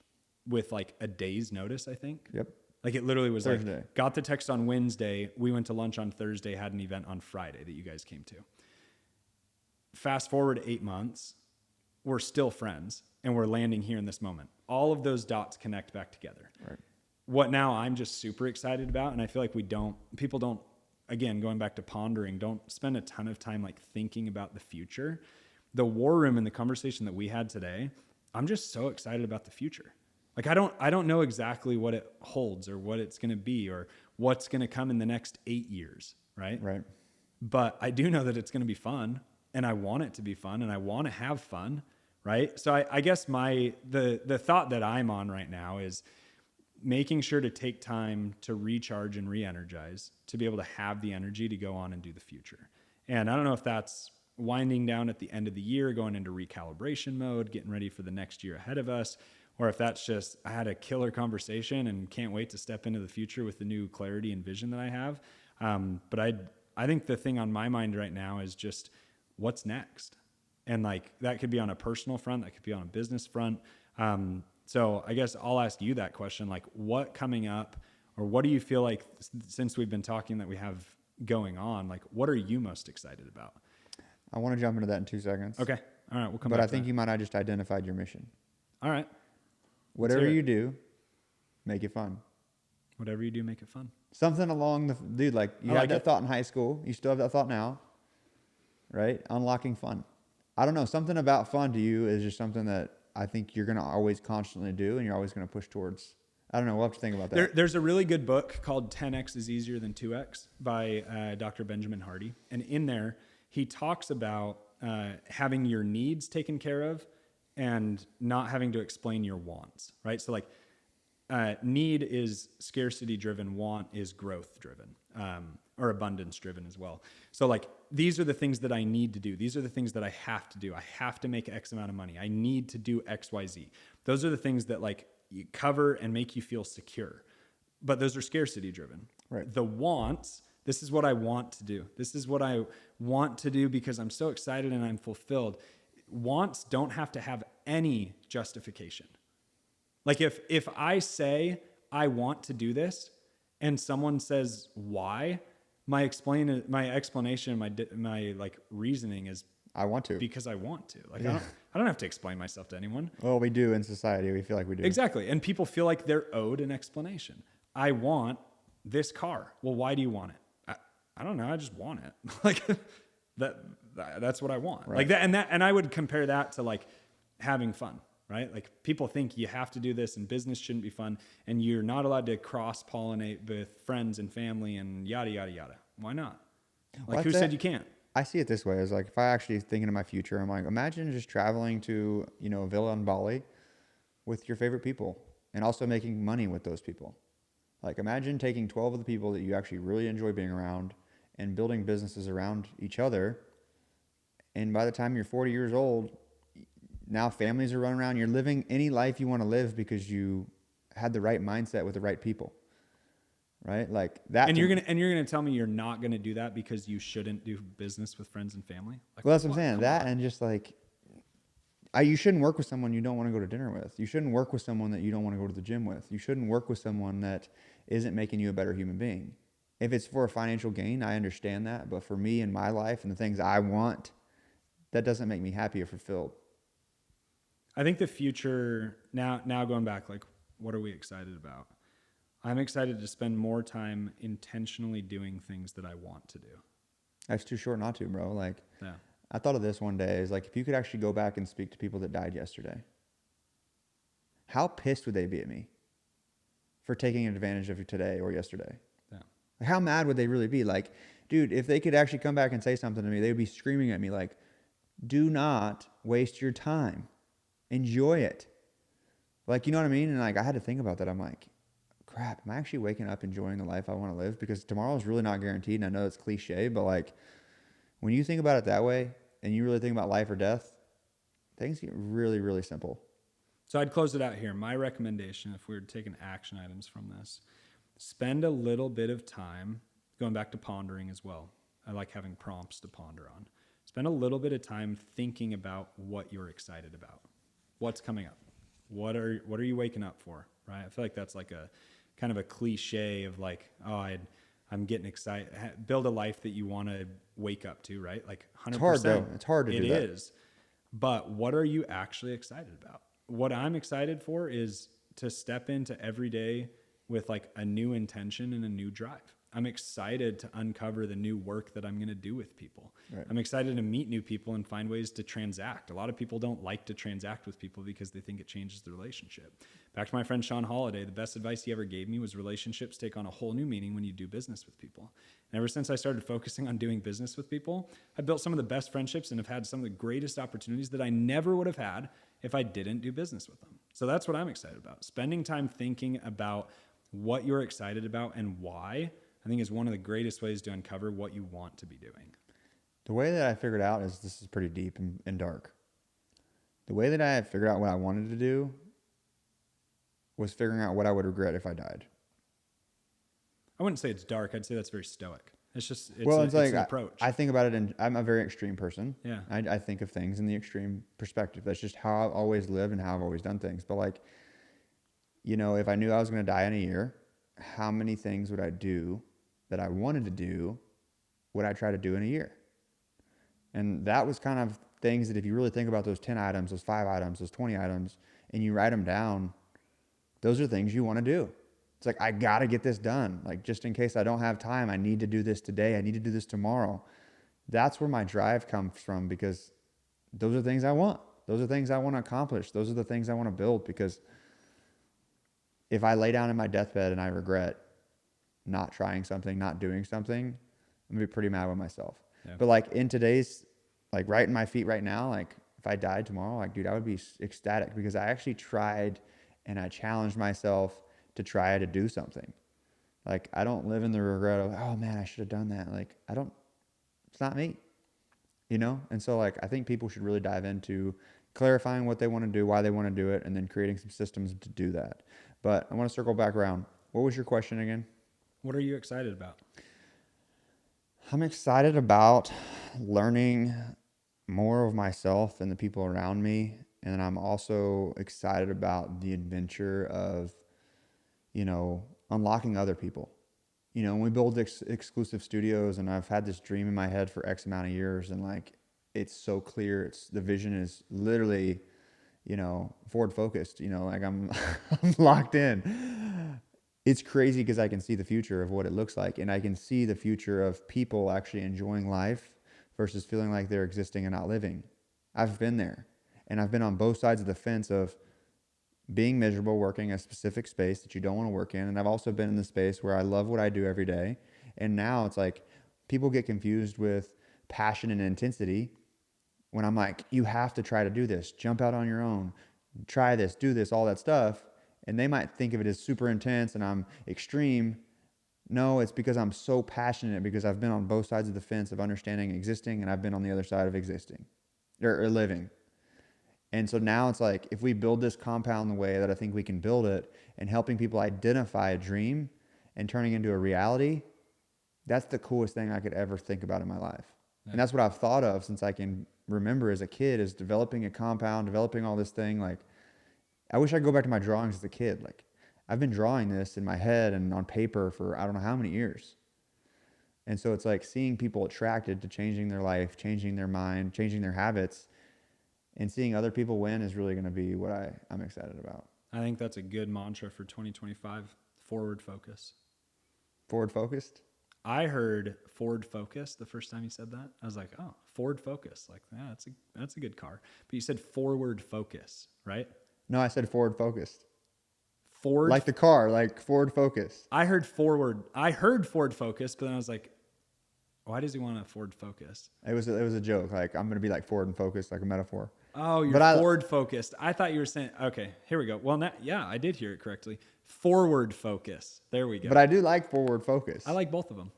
with like a day's notice, I think. Yep. Like it literally was Thursday. like, got the text on Wednesday. We went to lunch on Thursday, had an event on Friday that you guys came to. Fast forward 8 months, we're still friends and we're landing here in this moment. All of those dots connect back together. Right. What now I'm just super excited about, and I feel like people don't, again, going back to pondering, don't spend a ton of time like thinking about the future. The war room and the conversation that we had today, I'm just so excited about the future. Like I don't know exactly what it holds or what it's going to be or what's going to come in the next 8 years, right? Right. But I do know that it's going to be fun, and I want it to be fun, and I want to have fun, right? So I guess the thought that I'm on right now is making sure to take time to recharge and re-energize to be able to have the energy to go on and do the future. And I don't know if that's winding down at the end of the year, going into recalibration mode, getting ready for the next year ahead of us, or if that's just, I had a killer conversation and can't wait to step into the future with the new clarity and vision that I have. But I think the thing on my mind right now is just what's next. And like, that could be on a personal front, that could be on a business front. So I guess I'll ask you that question, like what coming up, or what do you feel like since we've been talking that we have going on, like what are you most excited about? I want to jump into that in 2 seconds. Okay. All right. We'll come But back I to think that. you might have just identified your mission. All right. Whatever hear it. you do, make it fun. Whatever you do, make it fun. Something along dude, like you had that thought in high school. You still have that thought now, right? Unlocking fun. I don't know. Something about fun to you is just something that I think you're going to always constantly do and you're always going to push towards. I don't know. We'll have to think about that. There's a really good book called 10X is Easier Than 2X by Dr. Benjamin Hardy. And in there, he talks about having your needs taken care of and not having to explain your wants, right? So like need is scarcity driven, want is growth driven, or abundance driven as well. So like, these are the things that I need to do. These are the things that I have to do. I have to make X amount of money. I need to do X, Y, Z. Those are the things that like you cover and make you feel secure, but those are scarcity driven. Right. The wants, this is what I want to do. This is what I want to do because I'm so excited and I'm fulfilled. Wants don't have to have any justification. Like if I say I want to do this and someone says why, my explanation, my like reasoning is I want to. because I want to. Like I don't have to explain myself to anyone. Well, we do in society. We feel like we do. Exactly. And people feel like they're owed an explanation. I want this car. Well, why do you want it? I don't know. I just want it. Like that, that's what I want. Like Right. that. And I would compare that to like having fun, right? Like people think you have to do this and business shouldn't be fun and you're not allowed to cross pollinate with friends and family and yada, yada, yada. Why not? Well, Like who said you can't? I see it this way as like if I actually thinking of my future, I'm like, imagine just traveling to, a villa in Bali with your favorite people and also making money with those people. Like imagine taking 12 of the people that you actually really enjoy being around and building businesses around each other. And by the time you're 40 years old, now families are running around. You're living any life you want to live because you had the right mindset with the right people, right? Like that And to, you're gonna tell me you're not gonna do that because you shouldn't do business with friends and family? Like well, that's what I'm what? saying. Come That on. and just like you shouldn't work with someone you don't want to go to dinner with. You shouldn't work with someone that you don't want to go to the gym with. You shouldn't work with someone that isn't making you a better human being. If it's for a financial gain, I understand that. But for me and my life and the things I want, that doesn't make me happy or fulfilled. I think the future now going back, like what are we excited about? I'm excited to spend more time intentionally doing things that I want to do. Life's too short not to, bro. Like, Yeah. I thought of this one day is like, if you could actually go back and speak to people that died yesterday, how pissed would they be at me for taking advantage of you today or yesterday? Yeah. Like, how mad would they really be? Like, dude, if they could actually come back and say something to me, they would be screaming at me like, do not waste your time. Enjoy it. Like, you know what I mean? And like, I had to think about that. I'm like, crap, am I actually waking up enjoying the life I want to live? Because tomorrow is really not guaranteed. And I know it's cliche, but like, when you think about it that way and you really think about life or death, things get really, really simple. So I'd close it out here. My recommendation, if we were taking action items from this, spend a little bit of time going back to pondering as well. I like having prompts to ponder on. Spend a little bit of time thinking about what you're excited about. What's coming up? What are you waking up for? Right? I feel like that's like a kind of a cliche of like, oh, I'm getting excited. Build a life that you want to wake up to, right? Like It's hard 100%. though. It's hard to It do that. is. But what are you actually excited about? What I'm excited for is to step into every day with like a new intention and a new drive. I'm excited to uncover the new work that I'm going to do with people. Right. I'm excited to meet new people and find ways to transact. A lot of people don't like to transact with people because they think it changes the relationship. Back to my friend Sean Holiday, the best advice he ever gave me was relationships take on a whole new meaning when you do business with people. And ever since I started focusing on doing business with people, I built some of the best friendships and have had some of the greatest opportunities that I never would have had if I didn't do business with them. So that's what I'm excited about. Spending time thinking about what you're excited about and why, I think is one of the greatest ways to uncover what you want to be doing. The way that I figured out is this is pretty deep and dark. The way that I figured out what I wanted to do was figuring out what I would regret if I died. I wouldn't say it's dark. I'd say that's very stoic. It's just, Well, it's like an approach. I think about it, and I'm a very extreme person. Yeah. I think of things in the extreme perspective. That's just how I've always lived and how I've always done things. But like, if I knew I was going to die in a year, how many things would I do that I wanted to do? Would I try to do in a year? And that was kind of things that if you really think about those 10 items, those 5 items, those 20 items, and you write them down, those are things you want to do. It's like, I got to get this done. Like, just in case I don't have time, I need to do this today. I need to do this tomorrow. That's where my drive comes from because those are things I want. Those are things I want to accomplish. Those are the things I want to build because if I lay down in my deathbed and I regret not trying something, not doing something, I'm going to be pretty mad with myself. Yeah. But like in today's, like right in my feet right now, like if I died tomorrow, like, dude, I would be ecstatic because I actually tried and I challenged myself to try to do something. Like, I don't live in the regret of, oh man, I should have done that. Like, it's not me, And so like, I think people should really dive into clarifying what they want to do, why they want to do it, and then creating some systems to do that. But I want to circle back around. What was your question again? What are you excited about? I'm excited about learning more of myself and the people around me. And I'm also excited about the adventure of, unlocking other people. When we build exclusive studios, and I've had this dream in my head for X amount of years, and like, it's so clear. The vision is literally, forward focused, like I'm, I'm locked in. it's crazy because I can see the future of what it looks like, and I can see the future of people actually enjoying life versus feeling like they're existing and not living. I've been there, and I've been on both sides of the fence of being miserable working a specific space that you don't want to work in, and I've also been in the space where I love what I do every day. And now it's like people get confused with passion and intensity when I'm like, you have to try to do this, jump out on your own, try this, do this, all that stuff. And they might think of it as super intense and I'm extreme. No, it's because I'm so passionate because I've been on both sides of the fence of understanding existing and I've been on the other side of existing or living. And so now it's like if we build this compound the way that I think we can build it and helping people identify a dream and turning into a reality, that's the coolest thing I could ever think about in my life. Yeah. And that's what I've thought of since I can remember as a kid is developing a compound, developing all this thing. Like I wish I could go back to my drawings as a kid. Like I've been drawing this in my head and on paper for I don't know how many years. And so it's like seeing people attracted to changing their life, changing their mind, changing their habits, and seeing other people win is really going to be what I'm excited about. I think that's a good mantra for 2025. Forward focus. Forward focused. I heard Ford Focus the first time you said that. I was like, oh, Ford Focus. Like, yeah, that's a good car. But you said forward focus, right? No, I said forward focused. Ford. Like the car, like Ford Focus. I heard forward. I heard Ford Focus, but then I was like, why does he want a Ford Focus? It was a joke. Like I'm gonna be like forward and focused, like a metaphor. Oh, you're But I Ford focused. I thought you were saying, okay, here we go. Well, now, yeah, I did hear it correctly. Forward focus. There we go. but I do like forward focus. I like both of them.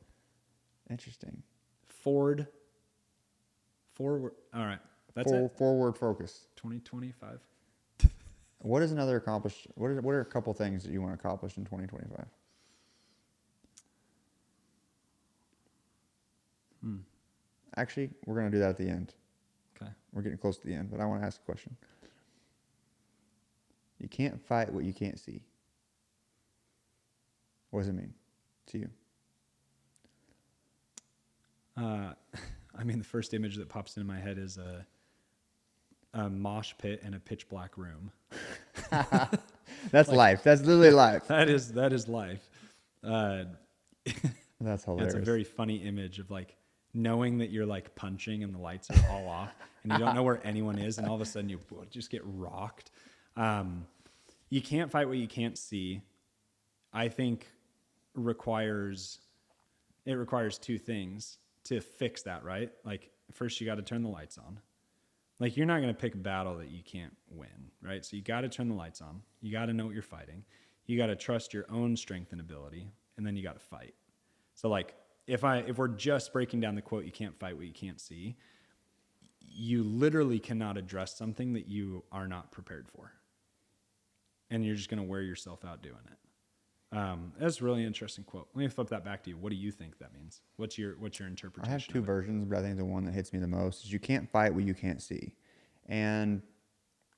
Interesting. Forward. All right. That's it. Forward focus. 2025. What is another accomplish? What are a couple things that you want to accomplish in 2025? Actually, we're gonna do that at the end. Okay. We're getting close to the end, but I want to ask a question. You can't fight what you can't see. What does it mean to you? I mean, the first image that pops into my head is a mosh pit in a pitch black room. That's like, life. That's literally life. That is life. That's hilarious. That's a very funny image of like knowing that you're like punching and the lights are all off and you don't know where anyone is and all of a sudden you just get rocked. You can't fight what you can't see. I think requires two things to fix that, right? Like first you got to turn the lights on. Like you're not going to pick a battle that you can't win, right? So you got to turn the lights on. You got to know what you're fighting. You got to trust your own strength and ability, and then you got to fight. So like if we're just breaking down the quote, you can't fight what you can't see, you literally cannot address something that you are not prepared for. And you're just going to wear yourself out doing it. That's a really interesting quote. Let me flip that back to you. What do you think that means? What's your interpretation? I have two versions, but I think the one that hits me the most is you can't fight what you can't see. And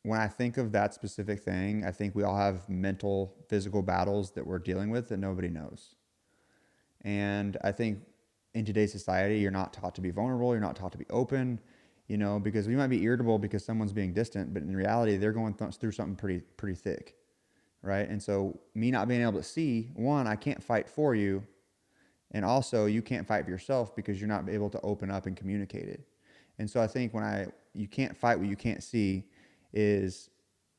when I think of that specific thing, I think we all have mental, physical battles that we're dealing with that nobody knows. And I think in today's society, you're not taught to be vulnerable. You're not taught to be open, because we might be irritable because someone's being distant, but in reality, they're going through something pretty thick. Right. And so me not being able to see, one, I can't fight for you. And also you can't fight for yourself because you're not able to open up and communicate it. And so I think you can't fight what you can't see is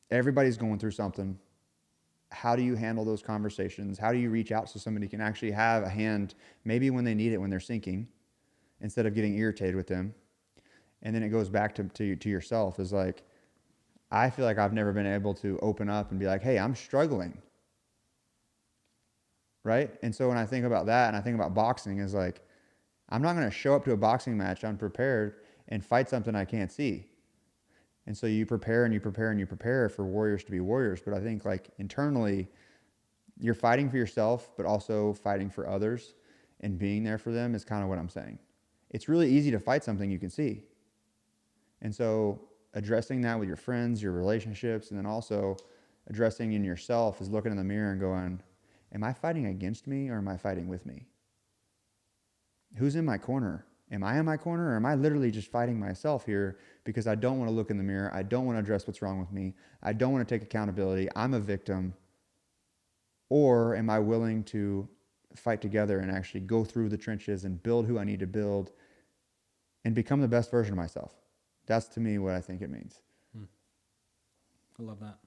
everybody's going through something. How do you handle those conversations? How do you reach out so somebody can actually have a hand, maybe when they need it, when they're sinking, instead of getting irritated with them? And then it goes back to yourself is like, I feel like I've never been able to open up and be like, hey, I'm struggling. Right? And so when I think about that and I think about boxing is like, I'm not going to show up to a boxing match unprepared and fight something I can't see. And so you prepare and you prepare and you prepare for warriors to be warriors. But I think like internally, you're fighting for yourself, but also fighting for others and being there for them is kind of what I'm saying. It's really easy to fight something you can see. And so addressing that with your friends, your relationships, and then also addressing in yourself is looking in the mirror and going, am I fighting against me or am I fighting with me? Who's in my corner? Am I in my corner or am I literally just fighting myself here because I don't want to look in the mirror. I don't want to address what's wrong with me. I don't want to take accountability. I'm a victim. Or am I willing to fight together and actually go through the trenches and build who I need to build and become the best version of myself? That's to me what I think it means. I love that.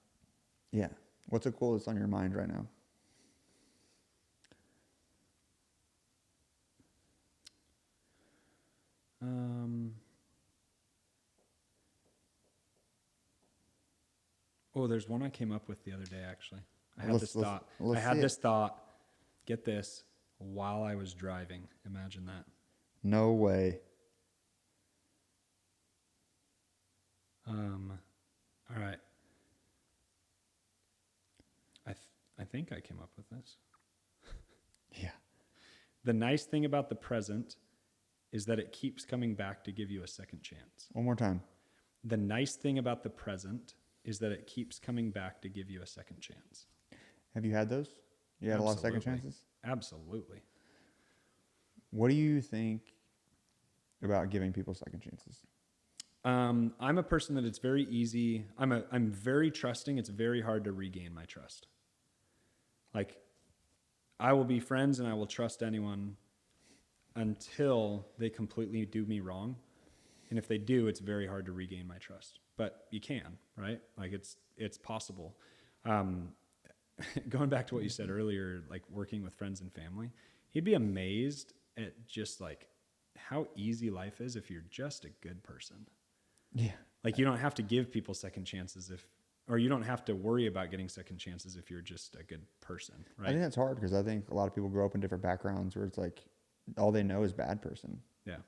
Yeah. What's a quote that's on your mind right now? Oh, there's one I came up with the other day, actually. I had Let's this let's thought. I let's see had it. this thought, get this, while I was driving. Imagine that. No way. All right. I think I came up with this. Yeah. The nice thing about the present is that it keeps coming back to give you a second chance. One more time. The nice thing about the present is that it keeps coming back to give you a second chance. Have you had those? You had a lot of second chances? Absolutely. What do you think about giving people second chances? I'm a person that it's very easy. I'm very trusting. It's very hard to regain my trust. Like, I will be friends and I will trust anyone until they completely do me wrong. And if they do, it's very hard to regain my trust. But you can, right? Like it's possible. Going back to what you said earlier, like working with friends and family, you'd be amazed at just like how easy life is if you're just a good person. Yeah. Like you don't have to give people second chances or you don't have to worry about getting second chances if you're just a good person, right? I think that's hard because I think a lot of people grow up in different backgrounds where it's like all they know is bad person. Yeah.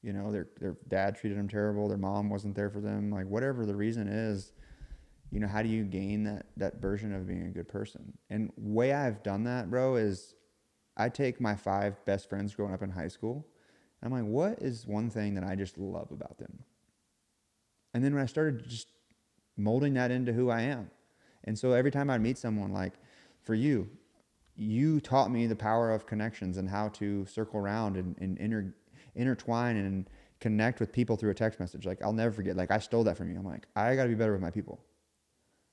You know, their dad treated them terrible, their mom wasn't there for them, like whatever the reason is, you know, how do you gain that version of being a good person? And way I've done that, bro, is I take my 5 best friends growing up in high school. I'm like, what is one thing that I just love about them? And then when I started just molding that into who I am. And so every time I meet someone, like for you, you taught me the power of connections and how to circle around and intertwine and connect with people through a text message. Like I'll never forget, like I stole that from you. I'm like, I got to be better with my people.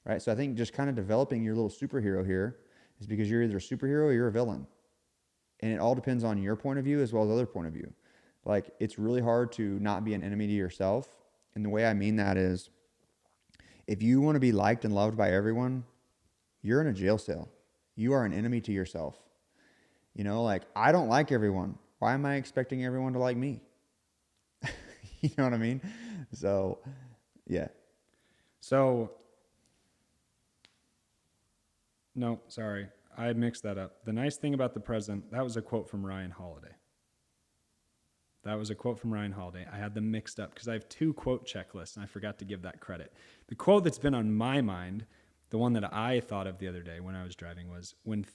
Right. So I think just kind of developing your little superhero here is because you're either a superhero or you're a villain. And it all depends on your point of view as well as the other point of view. Like it's really hard to not be an enemy to yourself. And the way I mean that is if you want to be liked and loved by everyone, you're in a jail cell. You are an enemy to yourself. You know, like I don't like everyone. Why am I expecting everyone to like me? You know what I mean? So, yeah. So, no, sorry. I mixed that up. The nice thing about the present, that was a quote from Ryan Holiday. That was a quote from Ryan Holiday. I had them mixed up because I have 2 quote checklists and I forgot to give that credit. The quote that's been on my mind, the one that I thought of the other day when I was driving was when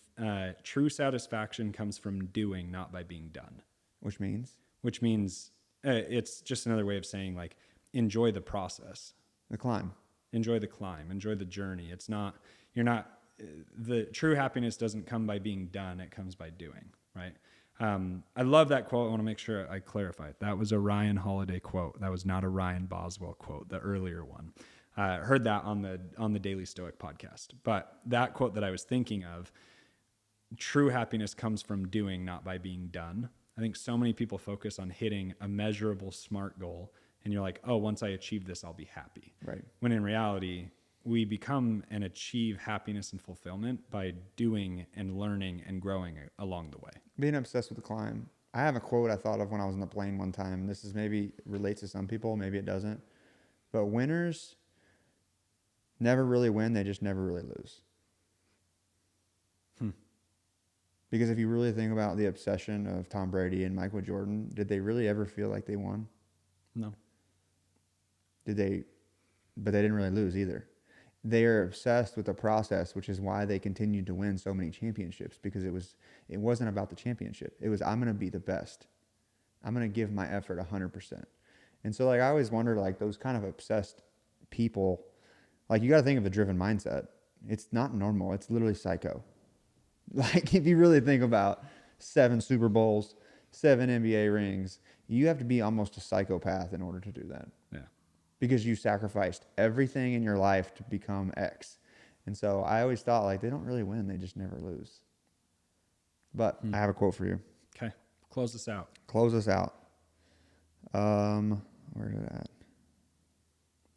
true satisfaction comes from doing, not by being done. Which means Which means it's just another way of saying like enjoy the process. the climb. Enjoy the climb, enjoy the journey. It's not, you're not, the true happiness doesn't come by being done, it comes by doing, right? I love that quote. I want to make sure I clarify it. That was a Ryan Holiday quote. That was not a Ryan Boswell quote, the earlier one. Heard that on the Daily Stoic podcast. But that quote that I was thinking of, true happiness comes from doing, not by being done. I think so many people focus on hitting a measurable SMART goal, and you're like, oh, once I achieve this, I'll be happy. Right. When in reality, we become and achieve happiness and fulfillment by doing and learning and growing along the way. Being obsessed with the climb. I have a quote I thought of when I was on the plane one time. This is maybe relates to some people, maybe it doesn't. But winners never really win, they just never really lose. Because if you really think about the obsession of Tom Brady and Michael Jordan, did they really ever feel like they won? No. Did they? But they didn't really lose either. They are obsessed with the process, which is why they continued to win so many championships, because it wasn't about the championship. It was, I'm going to be the best. I'm going to give my effort 100%. And so like I always wonder, like those kind of obsessed people, like you got to think of a driven mindset. It's not normal. It's literally psycho. Like if you really think about 7 Super Bowls, 7 NBA rings, you have to be almost a psychopath in order to do that. Yeah. Because you sacrificed everything in your life to become X. And so I always thought like they don't really win, they just never lose. But I have a quote for you. Okay. Close this out. Close us out. Where did that?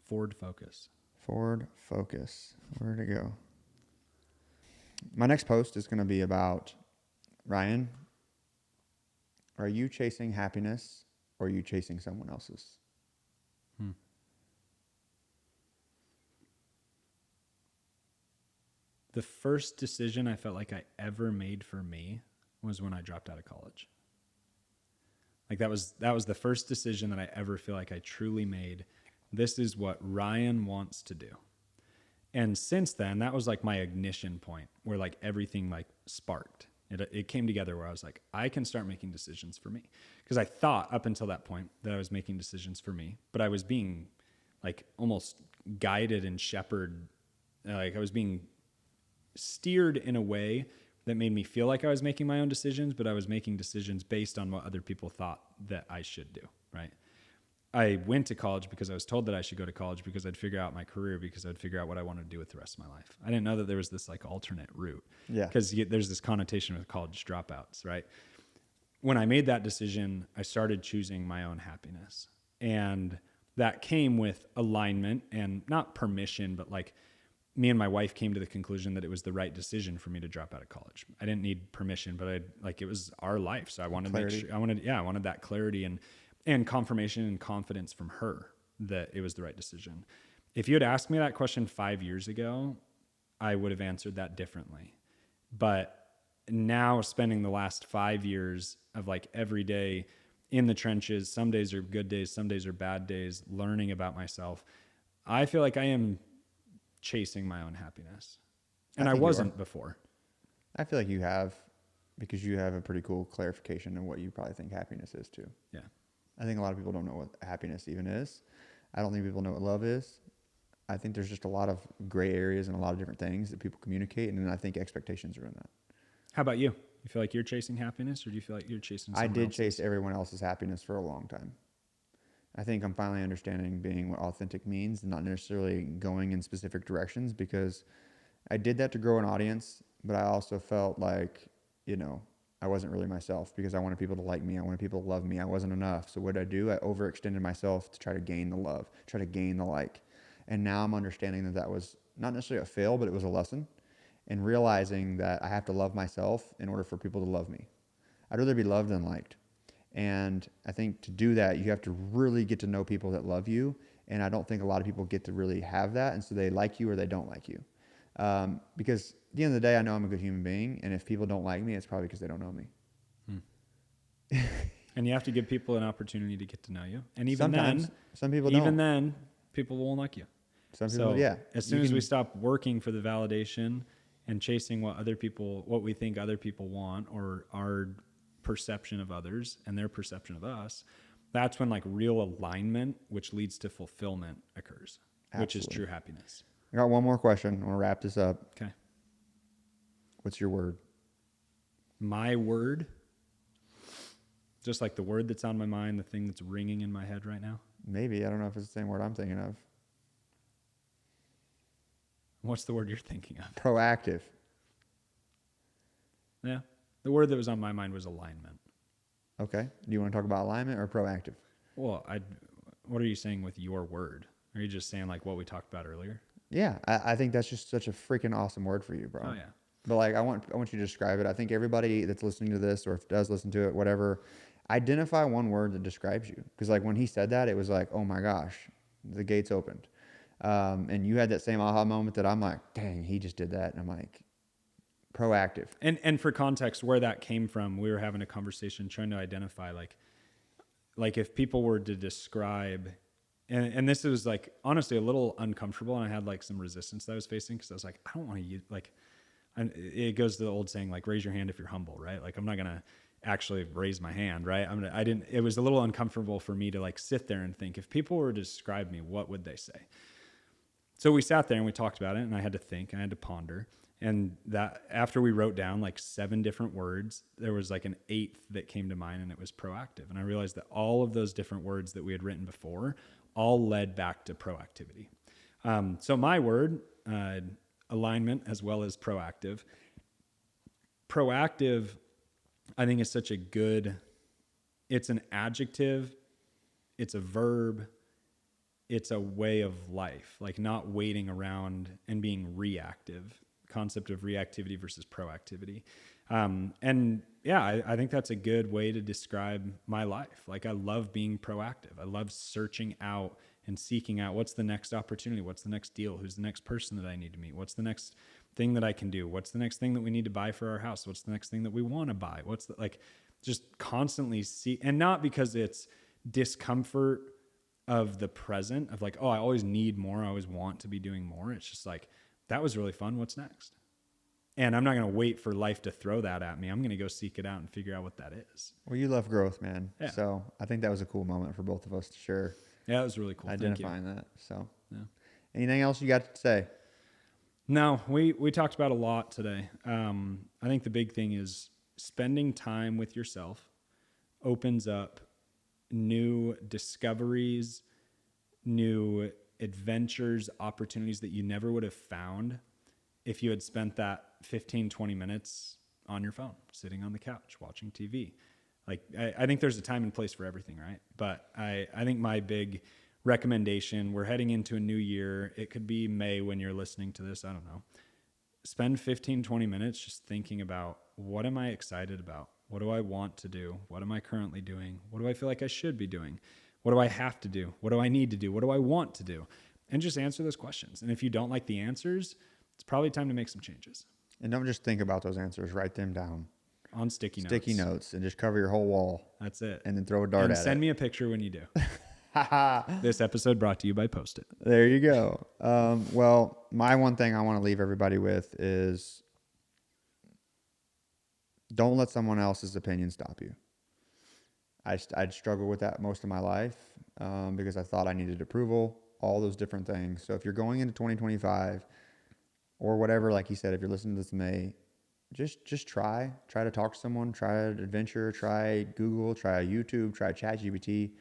Forward focus. Forward focus. Where'd it go? My next post is going to be about Ryan. Are you chasing happiness or are you chasing someone else's? The first decision I felt like I ever made for me was when I dropped out of college. Like that was the first decision that I ever feel like I truly made. This is what Ryan wants to do. And since then, that was like my ignition point where like everything like sparked. It came together where I was like, I can start making decisions for me. Because I thought up until that point that I was making decisions for me, but I was being like almost guided and shepherded. Like I was being steered in a way that made me feel like I was making my own decisions, but I was making decisions based on what other people thought that I should do, right? I went to college because I was told that I should go to college because I'd figure out my career, because I'd figure out what I wanted to do with the rest of my life. I didn't know that there was this like alternate route. Yeah. Because there's this connotation with college dropouts, right? When I made that decision, I started choosing my own happiness. And that came with alignment and not permission, but like me and my wife came to the conclusion that it was the right decision for me to drop out of college. I didn't need permission, but it was our life. So I wanted clarity. to make sure, I wanted that clarity and confirmation and confidence from her that it was the right decision. If you had asked me that question 5 years ago, I would have answered that differently. But now spending the last 5 years of like every day in the trenches, some days are good days, some days are bad days, learning about myself, I feel like I am chasing my own happiness. And I wasn't before. I feel like you have, because you have a pretty cool clarification of what you probably think happiness is too. Yeah. I think a lot of people don't know what happiness even is. I don't think people know what love is. I think there's just a lot of gray areas and a lot of different things that people communicate, and then I think expectations are in that. How about you? You feel like you're chasing happiness, or do you feel like you're chasing someone I did else's? chase everyone else's happiness for a long time. I think I'm finally understanding being what authentic means and not necessarily going in specific directions, because I did that to grow an audience, but I also felt like, I wasn't really myself because I wanted people to like me. I wanted people to love me. I wasn't enough. So what did I do? I overextended myself to try to gain the love, try to gain the like. And now I'm understanding that that was not necessarily a fail, but it was a lesson, and realizing that I have to love myself in order for people to love me. I'd rather be loved than liked. And I think to do that, you have to really get to know people that love you. And I don't think a lot of people get to really have that. And so they like you or they don't like you. Because at the end of the day, I know I'm a good human being. And if people don't like me, it's probably because they don't know me. And you have to give people an opportunity to get to know you. And Sometimes, some people don't. Even then, people won't like you. Some people, yeah. As soon as we stop working for the validation and chasing what we think other people want, or our perception of others and their perception of us, that's when like real alignment, which leads to fulfillment, occurs. Absolutely. Which is true happiness. I got one more question. I want to wrap this up. Okay. What's your word? My word? Just like the word that's on my mind, the thing that's ringing in my head right now? Maybe. I don't know if it's the same word I'm thinking of. What's the word you're thinking of? Proactive. Yeah. The word that was on my mind was alignment. Okay. Do you want to talk about alignment or proactive? Well, what are you saying with your word? Are you just saying like what we talked about earlier? Yeah. I think that's just such a freaking awesome word for you, bro. Oh, yeah. But like, I want you to describe it. I think everybody that's listening to this, or if does listen to it, whatever, identify one word that describes you. Because like when he said that, it was like, oh my gosh, the gates opened. And you had that same aha moment that I'm like, dang, he just did that. And I'm like, proactive. And for context, where that came from, we were having a conversation trying to identify like if people were to describe, and this was like honestly a little uncomfortable, and I had like some resistance that I was facing, because I was like, I don't want to use like, it goes to the old saying like, raise your hand if you're humble, right? Like I'm not gonna actually raise my hand, right? It was a little uncomfortable for me to like sit there and think, if people were to describe me, what would they say? So we sat there and we talked about it, and I had to think, I had to ponder. And that after we wrote down like 7 different words, there was like an 8th that came to mind, and it was proactive. And I realized that all of those different words that we had written before all led back to proactivity. So my word, alignment as well as proactive. Proactive, I think, is such a good, it's an adjective, it's a verb, it's a way of life, like not waiting around and being reactive. Concept of reactivity versus proactivity. And yeah, I think that's a good way to describe my life. Like, I love being proactive. I love searching out and seeking out what's the next opportunity, what's the next deal, who's the next person that I need to meet, what's the next thing that I can do, what's the next thing that we need to buy for our house, what's the next thing that we want to buy, what's the, like, just constantly see, and not because it's discomfort of the present of like, oh, I always need more, I always want to be doing more. It's just like, that was really fun, what's next? And I'm not going to wait for life to throw that at me. I'm going to go seek it out and figure out what that is. Well, you love growth, man. Yeah. So I think that was a cool moment for both of us to share. Yeah, it was really cool. Identifying that. So, yeah. Anything else you got to say? No, we talked about a lot today. I think the big thing is spending time with yourself opens up new discoveries, new adventures, opportunities that you never would have found if you had spent that 15, 20 minutes on your phone, sitting on the couch, watching TV. Like, I think there's a time and place for everything, right? But I think my big recommendation, we're heading into a new year. It could be May when you're listening to this. I don't know. Spend 15, 20 minutes just thinking about, what am I excited about? What do I want to do? What am I currently doing? What do I feel like I should be doing? What do I have to do? What do I need to do? What do I want to do? And just answer those questions. And if you don't like the answers, it's probably time to make some changes. And don't just think about those answers. Write them down on sticky notes, and just cover your whole wall. That's it. And then throw a dart at it. Send me a picture when you do. This episode brought to you by Post-it. There you go. Well, my one thing I want to leave everybody with is, don't let someone else's opinion stop you. I'd struggle with that most of my life because I thought I needed approval, all those different things. So if you're going into 2025 or whatever, like you said, if you're listening to this in May, just try to talk to someone, try an adventure, try Google, try YouTube, try ChatGPT,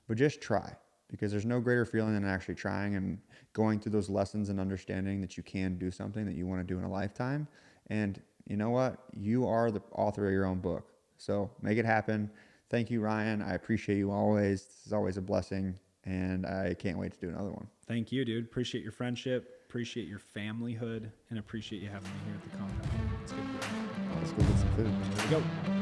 but just try, because there's no greater feeling than actually trying and going through those lessons and understanding that you can do something that you want to do in a lifetime. And you know what? You are the author of your own book. So make it happen. Thank you, Ryan. I appreciate you always. This is always a blessing, and I can't wait to do another one. Thank you, dude. Appreciate your friendship, appreciate your familyhood, and appreciate you having me here at the compound. It's good. Let's go get some food. Here we go.